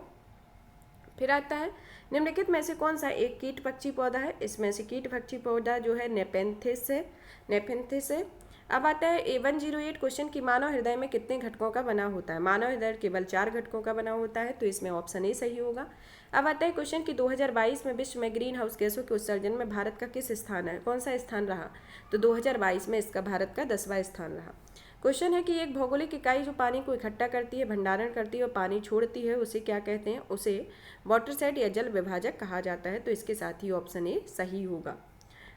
फिर आता है निम्नलिखित में से कौन सा एक कीट पक्षी पौधा है? इसमें से कीट पक्षी पौधा जो है नेपेंथिस है। अब आता है 108 क्वेश्चन की मानव हृदय में कितने घटकों का बना होता है? मानव हृदय केवल 4 घटकों का बना होता है, तो इसमें ऑप्शन ए सही होगा। अब आता है क्वेश्चन की 2022 में विश्व में ग्रीन हाउस गैसों के उत्सर्जन में भारत का किस स्थान है? कौन सा स्थान रहा? तो 2022 में इसका भारत का 10वां स्थान रहा। क्वेश्चन है कि एक भौगोलिक इकाई जो पानी को इकट्ठा करती है, भंडारण करती है और पानी छोड़ती है, उसे क्या कहते हैं? उसे वाटरशेड या जल विभाजक कहा जाता है, तो इसके साथ ही ऑप्शन ए सही होगा।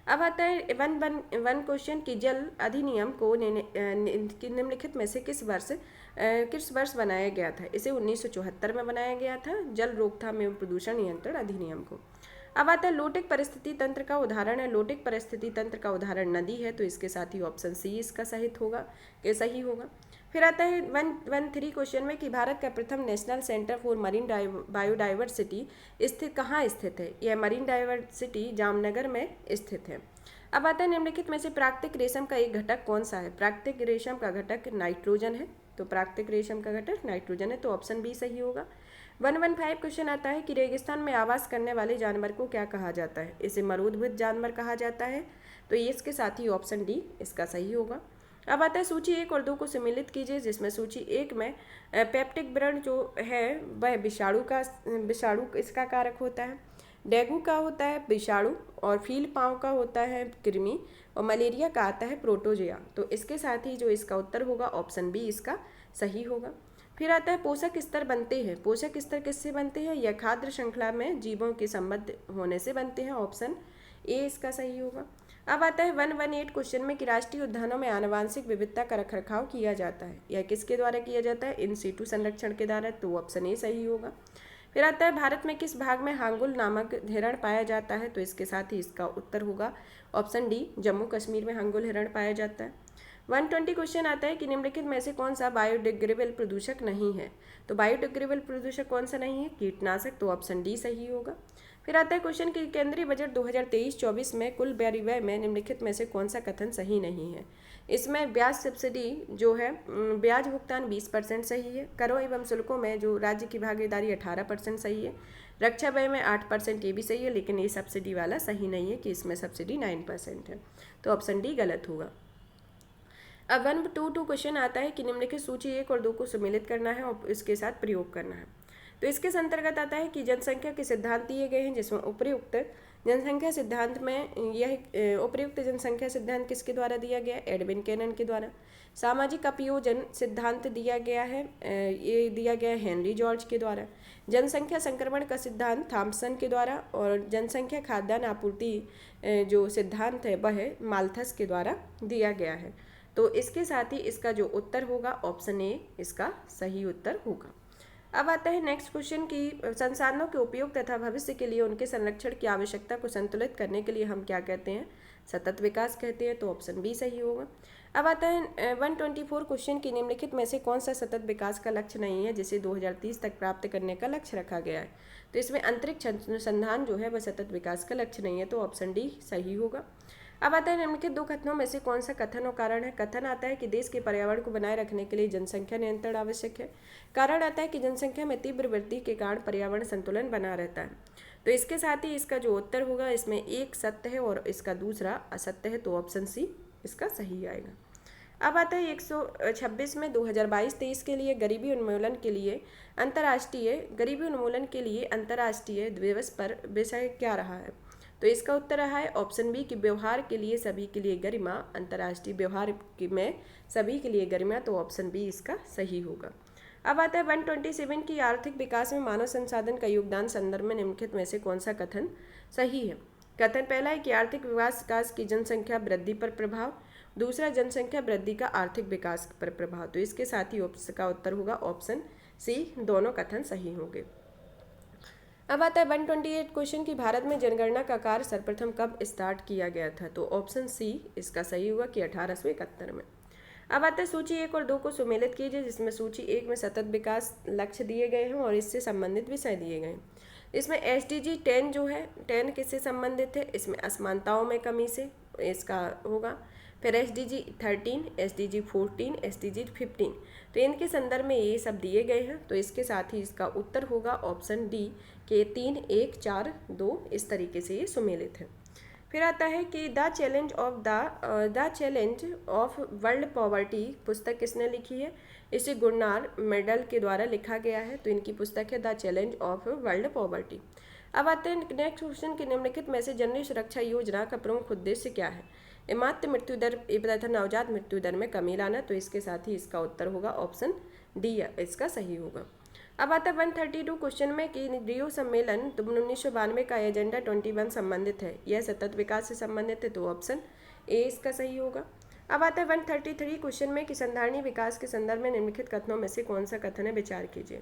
अब आता है वन क्वेश्चन की जल अधिनियम को निम्नलिखित में से किस वर्ष बनाया गया था? इसे 1974 में बनाया गया था, जल रोकथाम एवं प्रदूषण नियंत्रण अधिनियम को। अब आता है लोटिक परिस्थिति तंत्र का उदाहरण है। लोटिक परिस्थिति तंत्र का उदाहरण नदी है, तो इसके साथ ही ऑप्शन सी इसका सही होगा। फिर आता है 113 क्वेश्चन में कि भारत का प्रथम national centre for marine biodiversity कहाँ स्थित है? यह मरीन डाइवर्सिटी जामनगर में स्थित है। अब आता है निम्नलिखित में से प्राकृतिक रेशम का एक घटक कौन सा है? प्राकृतिक रेशम का घटक नाइट्रोजन है, तो प्राकृतिक रेशम का घटक नाइट्रोजन है, तो ऑप्शन बी सही होगा। 115 क्वेश्चन आता है कि रेगिस्तान में आवास करने वाले जानवर को क्या कहा जाता है? इसे मरूदभूत जानवर कहा जाता है, तो ये इसके साथ ही ऑप्शन डी इसका सही होगा। अब आता है सूची 1 और 2 को सम्मिलित कीजिए, जिसमें सूची 1 में पेप्टिक व्रण जो है वह विषाणु इसका कारक होता है, डेंगू का होता है विषाणु, और फील पाँव का होता है कृमि, और मलेरिया का आता है प्रोटोजोआ, तो इसके साथ ही जो इसका उत्तर होगा ऑप्शन बी इसका सही होगा। फिर आता है पोषक स्तर बनते हैं। पोषक स्तर किससे बनते हैं? यह खाद्य श्रृंखला में जीवों के संबद्ध होने से बनते हैं, ऑप्शन ए इसका सही होगा। अब आता है 118 क्वेश्चन में कि राष्ट्रीय उद्यानों में आनुवांशिक विविधता का रखरखाव किया जाता है, यह किसके द्वारा किया जाता है? इन सीटू संरक्षण के द्वारा, तो ऑप्शन ए सही होगा। फिर आता है भारत में किस भाग में हांगुल नामक हिरण पाया जाता है? तो इसके साथ ही इसका उत्तर होगा ऑप्शन डी, जम्मू कश्मीर में हांगुल हिरण पाया जाता है। 120 क्वेश्चन आता है कि निम्नलिखित में से कौन सा बायोडिग्रेडेबल प्रदूषक नहीं है? तो बायोडिग्रेडेबल प्रदूषक कौन सा नहीं है? कीटनाशक, तो ऑप्शन डी सही होगा। फिर आता है क्वेश्चन कि केंद्रीय बजट 2023-24 में कुल व्यय में निम्नलिखित में से कौन सा कथन सही नहीं है? इसमें ब्याज सब्सिडी जो है ब्याज भुगतान 20% सही है, करों एवं शुल्कों में जो राज्य की भागीदारी 18% सही है, रक्षा व्यय में 8% ये भी सही है, लेकिन ये सब्सिडी वाला सही नहीं है कि इसमें सब्सिडी 9% है, तो ऑप्शन डी गलत होगा। अब 122 क्वेश्चन आता है कि निम्नलिखित सूची 1 और 2 को सम्मिलित करना है और इसके साथ प्रयोग करना है। तो इसके अंतर्गत आता है कि जनसंख्या के सिद्धांत दिए गए हैं, जिसमें उपयुक्त जनसंख्या सिद्धांत में यह उपयुक्त जनसंख्या सिद्धांत किसके द्वारा दिया गया? एडविन कैनन के द्वारा। सामाजिक अपयोजन सिद्धांत दिया गया है, ये दिया गया है हेनरी जॉर्ज के द्वारा। जनसंख्या संक्रमण का सिद्धांत थॉम्पसन के द्वारा, और जनसंख्या खाद्यान्न आपूर्ति जो सिद्धांत है वह माल्थस के द्वारा दिया गया है। तो इसके साथ ही इसका जो उत्तर होगा ऑप्शन ए इसका सही उत्तर होगा। अब आता है नेक्स्ट क्वेश्चन की संसाधनों के उपयोग तथा भविष्य के लिए उनके संरक्षण की आवश्यकता को संतुलित करने के लिए हम क्या कहते हैं? सतत विकास कहते हैं, तो ऑप्शन बी सही होगा। अब आता है 124 क्वेश्चन की निम्नलिखित में से कौन सा सतत विकास का लक्ष्य नहीं है जिसे 2030 तक प्राप्त करने का लक्ष्य रखा गया है? तो इसमें अंतरिक्ष अनुसंधान जो है वह सतत विकास का लक्ष्य नहीं है, तो ऑप्शन डी सही होगा। अब आता है निम्नलिखित 2 कथनों में से कौन सा कथन और कारण है? कथन आता है कि देश के पर्यावरण को बनाए रखने के लिए जनसंख्या नियंत्रण आवश्यक है। कारण आता है कि जनसंख्या में तीव्र वृद्धि के कारण पर्यावरण संतुलन बना रहता है। तो इसके साथ ही इसका जो उत्तर होगा इसमें एक सत्य है और इसका दूसरा असत्य है, तो ऑप्शन सी इसका सही आएगा। अब आता है 126 में 2022-23 के लिए गरीबी उन्मूलन के लिए अंतर्राष्ट्रीय दिवस पर विषय क्या रहा है? तो इसका उत्तर रहा है ऑप्शन बी कि व्यवहार के लिए सभी के लिए गरिमा, अंतर्राष्ट्रीय व्यवहार में सभी के लिए गरिमा, तो ऑप्शन बी इसका सही होगा। अब आता है 127 की आर्थिक विकास में मानव संसाधन का योगदान संदर्भ में निम्नलिखित में से कौन सा कथन सही है। कथन पहला है कि आर्थिक विकास की जनसंख्या वृद्धि पर प्रभाव, दूसरा जनसंख्या वृद्धि का आर्थिक विकास पर प्रभाव। तो इसके साथ ही का उत्तर होगा ऑप्शन सी, दोनों कथन सही होंगे। अब आता है 128 क्वेश्चन कि भारत में जनगणना का कार्य सर्वप्रथम कब स्टार्ट किया गया था। तो ऑप्शन सी इसका सही होगा कि 1871 में। अब आता है सूची 1 और 2 को सुमेलित कीजिए, जिसमें सूची 1 में सतत विकास लक्ष्य दिए गए हैं और इससे संबंधित विषय दिए गए हैं। इसमें SDG 10 जो है 10 किससे संबंधित है, इसमें असमानताओं में कमी से इसका होगा। फिर SDG 13, SDG 14, SDG 15, तो इनके संदर्भ में ये सब दिए गए हैं। तो इसके साथ ही इसका उत्तर होगा ऑप्शन डी के 3, 1, 4, 2 इस तरीके से ये सुमेलित है। फिर आता है कि the challenge of world poverty पुस्तक किसने लिखी है। इसे गुरनार मेडल के द्वारा लिखा गया है। तो इनकी पुस्तक है the challenge of world poverty. अब आते हैं नेक्स्ट क्वेश्चन कि निम्नलिखित में से जननी सुरक्षा योजना का प्रमुख उद्देश्य क्या है। मातृ मृत्यु दर तथा नवजात मृत्यु दर में कमी लाना। तो इसके साथ ही इसका उत्तर होगा ऑप्शन डी, इसका सही होगा। अब आता है 132 क्वेश्चन में कि रियो सम्मेलन 1992 का एजेंडा 21 संबंधित है, यह सतत विकास से संबंधित है। तो ऑप्शन ए इसका सही होगा। अब आता है 133 क्वेश्चन में कि संधारणीय विकास के संदर्भ में निम्नलिखित कथनों में से कौन सा कथन है, विचार कीजिए।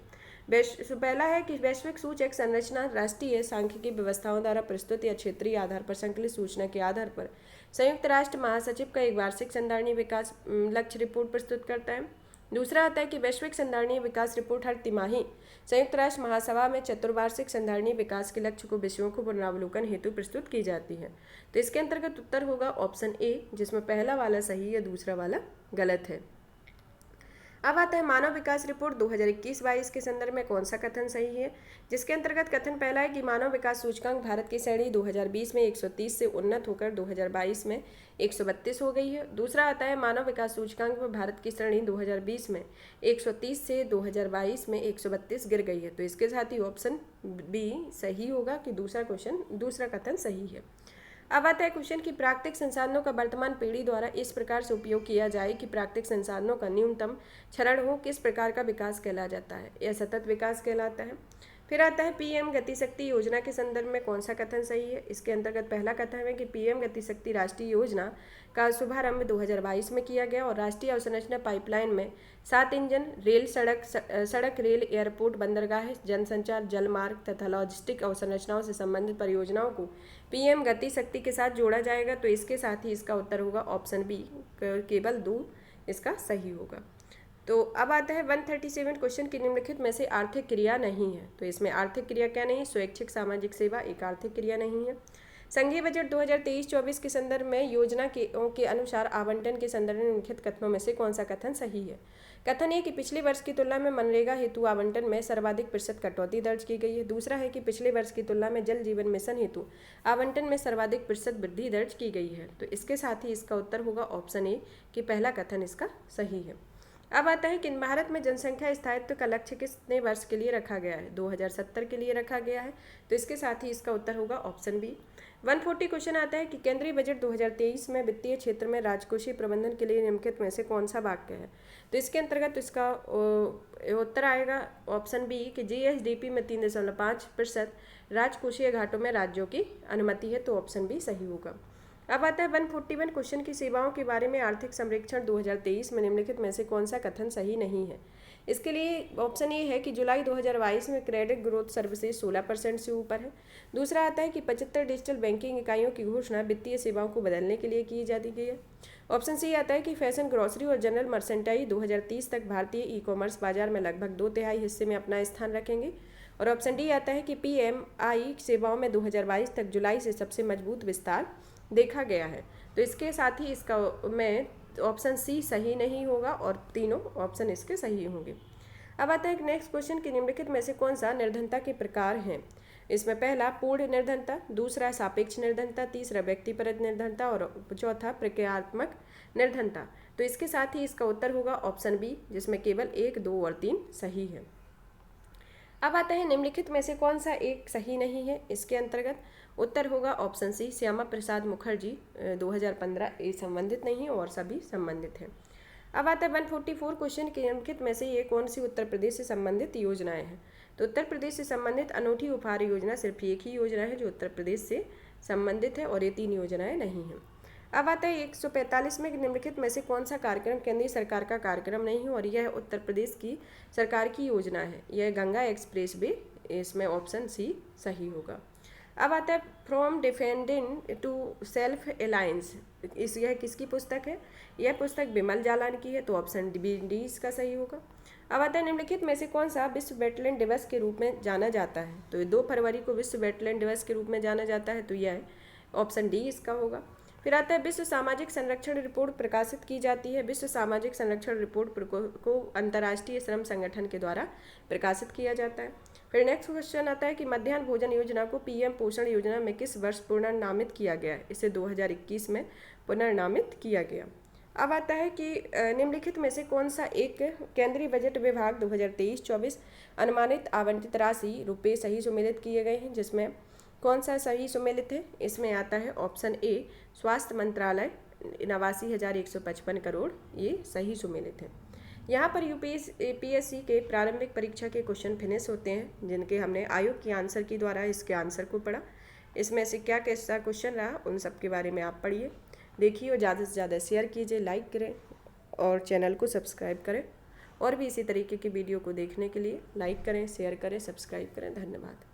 पहला है कि वैश्विक सूचक संरचना राष्ट्रीय सांख्यिकी व्यवस्थाओं द्वारा प्रस्तुत या क्षेत्रीय आधार पर संकलित सूचना के आधार पर संयुक्त राष्ट्र महासचिव का एक वार्षिक संधारणीय विकास लक्ष्य रिपोर्ट प्रस्तुत करता है। दूसरा आता है कि वैश्विक संधारणीय विकास रिपोर्ट हर तिमाही संयुक्त राष्ट्र महासभा में चतुर्वार्षिक संधारणीय विकास के लक्ष्य को विषयों को पुनरावलोकन हेतु प्रस्तुत की जाती है। तो इसके अंतर्गत उत्तर होगा ऑप्शन ए, जिसमें पहला वाला सही है, दूसरा वाला गलत है। अब आता है मानव विकास रिपोर्ट 2021-22 के संदर्भ में कौन सा कथन सही है, जिसके अंतर्गत कथन पहला है कि मानव विकास सूचकांक भारत की श्रेणी 2020 में 130 से उन्नत होकर 2022 में 132 हो गई है। दूसरा आता है मानव विकास सूचकांक में भारत की श्रेणी 2020 में 130 से 2022 में 132 गिर गई है। तो इसके साथ ही ऑप्शन बी सही होगा कि दूसरा कथन सही है। अब आता है क्वेश्चन कि प्राकृतिक संसाधनों का वर्तमान पीढ़ी द्वारा इस प्रकार से उपयोग किया जाए कि प्राकृतिक संसाधनों का न्यूनतम क्षरण हो, किस प्रकार का विकास कहला जाता है। यह सतत विकास कहलाता है। फिर आता है PM गति शक्ति योजना के संदर्भ में कौन सा कथन सही है। इसके अंतर्गत पहला कथन है कि PM गति शक्ति राष्ट्रीय योजना का शुभारंभ 2022 में किया गया और राष्ट्रीय अवसंरचना पाइपलाइन में 7 इंजन रेल, सड़क रेल, एयरपोर्ट, बंदरगाह, जनसंचार, जलमार्ग तथा लॉजिस्टिक अवसंरचनाओं से संबंधित परियोजनाओं को PM गति शक्ति के साथ जोड़ा जाएगा। तो इसके साथ ही इसका उत्तर होगा ऑप्शन बी, केवल 2 इसका सही होगा। तो अब आता है 137 क्वेश्चन की निम्नलिखित में से आर्थिक क्रिया नहीं है। तो इसमें आर्थिक क्रिया क्या नहीं है, स्वैच्छिक सामाजिक सेवा एक आर्थिक क्रिया नहीं है। संघीय बजट 2023-24 के संदर्भ में योजना के अनुसार आवंटन के संदर्भ में निम्नलिखित कथनों में से कौन सा कथन सही है। कथन ये कि पिछले वर्ष की तुलना में मनरेगा हेतु आवंटन में सर्वाधिक प्रतिशत कटौती दर्ज की गई है। दूसरा है कि पिछले वर्ष की तुलना में जल जीवन मिशन हेतु आवंटन में सर्वाधिक प्रतिशत वृद्धि दर्ज की गई है। तो इसके साथ ही इसका उत्तर होगा ऑप्शन ए कि पहला कथन इसका सही है। अब आता है कि भारत में जनसंख्या स्थायित्व का लक्ष्य कितने वर्ष के लिए रखा गया है, 2070 के लिए रखा गया है। तो इसके साथ ही इसका उत्तर होगा ऑप्शन बी। 140 क्वेश्चन आता है कि केंद्रीय बजट 2023 में वित्तीय क्षेत्र में राजकोषीय प्रबंधन के लिए निम्नलिखित में से कौन सा वाक्य है। तो इसके अंतर्गत इसका उत्तर आएगा ऑप्शन बी कि GSDP में 3.5% राजकोषीय घाटों में राज्यों की अनुमति है। तो ऑप्शन बी सही होगा। अब आता है 141 क्वेश्चन की सेवाओं के बारे में आर्थिक सर्वेक्षण 2023 में निम्नलिखित में से कौन सा कथन सही नहीं है। इसके लिए ऑप्शन ए है कि जुलाई 2022 में क्रेडिट ग्रोथ सर्विसेज 16% से ऊपर है। दूसरा आता है कि 75 डिजिटल बैंकिंग इकाइयों की घोषणा वित्तीय सेवाओं को बदलने के लिए की जाती गई है। ऑप्शन सी आता है कि फैशन, ग्रॉसरी और जनरल मर्सेंटाइज 2030 तक भारतीय ई-कॉमर्स बाजार में लगभग 2/3 हिस्से में अपना स्थान रखेंगे। और ऑप्शन डी आता है कि PMI सेवाओं में 2022 तक जुलाई से सबसे मजबूत विस्तार देखा गया है। तो इसके साथ ही इसका में ऑप्शन सी सही नहीं होगा और तीनों ऑप्शन इसके सही होंगे। अब आता है नेक्स्ट क्वेश्चन कि निम्नलिखित में से कौन सा निर्धनता के प्रकार हैं। इसमें पहला पूर्ण निर्धनता, दूसरा सापेक्ष निर्धनता, तीसरा व्यक्तिपरक निर्धनता और चौथा प्रक्रियात्मक निर्धनता। तो इसके साथ ही इसका उत्तर होगा ऑप्शन बी, जिसमें केवल 1, 2 और 3 सही है। अब आता है निम्नलिखित में से कौन सा एक सही नहीं है। इसके अंतर्गत उत्तर होगा ऑप्शन सी, श्यामा प्रसाद मुखर्जी 2015 ये संबंधित नहीं है और सभी संबंधित हैं। अब आता है 144 क्वेश्चन के निम्नलिखित में से ये कौन सी उत्तर प्रदेश से संबंधित योजनाएं हैं। तो उत्तर प्रदेश से संबंधित अनूठी उपहार योजना सिर्फ एक ही योजना है जो उत्तर प्रदेश से संबंधित है और ये 3 योजनाएं नहीं हैं। अब आता है 145 में निम्नलिखित में से कौन सा कार्यक्रम केंद्रीय सरकार का कार्यक्रम नहीं है और यह उत्तर प्रदेश की सरकार की योजना है। यह गंगा एक्सप्रेस वे, इसमें ऑप्शन सी सही होगा। अब आता है from defending to self alliance, यह किसकी पुस्तक है। यह पुस्तक बिमल जालान की है, तो ऑप्शन डी इसका सही होगा। अब आता है निम्नलिखित में से कौन सा विश्व वेटलैंड दिवस के रूप में जाना जाता है। तो ये 2 फरवरी को विश्व वेटलैंड दिवस के रूप में जाना जाता है, तो यह ऑप्शन डी इसका होगा। फिर आता है विश्व सामाजिक संरक्षण रिपोर्ट प्रकाशित की जाती है। विश्व सामाजिक संरक्षण रिपोर्ट को अंतर्राष्ट्रीय श्रम संगठन के द्वारा प्रकाशित किया जाता है। फिर नेक्स्ट क्वेश्चन आता है कि मध्याह्न भोजन योजना को पीएम पोषण योजना में किस वर्ष पुनर्नामित किया गया है। इसे 2021 में पुनर्नामित किया गया। अब आता है कि निम्नलिखित में से कौन सा एक केंद्रीय बजट विभाग 2023-24 अनुमानित आवंटित राशि रुपये सही सुमेलित किए गए हैं, जिसमें कौन सा सही सुमेलित है। इसमें आता है ऑप्शन ए स्वास्थ्य मंत्रालय 89,155 करोड़, ये सही सुमेलित है। यहाँ पर यूपीएससी के प्रारंभिक परीक्षा के क्वेश्चन फिनिश होते हैं, जिनके हमने आयोग की आंसर की द्वारा इसके आंसर को पढ़ा। इसमें से क्या कैसा क्वेश्चन रहा उन सब के बारे में आप पढ़िए, देखिए और ज़्यादा से ज़्यादा शेयर कीजिए, लाइक करें और चैनल को सब्सक्राइब करें। और भी इसी तरीके की वीडियो को देखने के लिए लाइक करें, शेयर करें, सब्सक्राइब करें। धन्यवाद।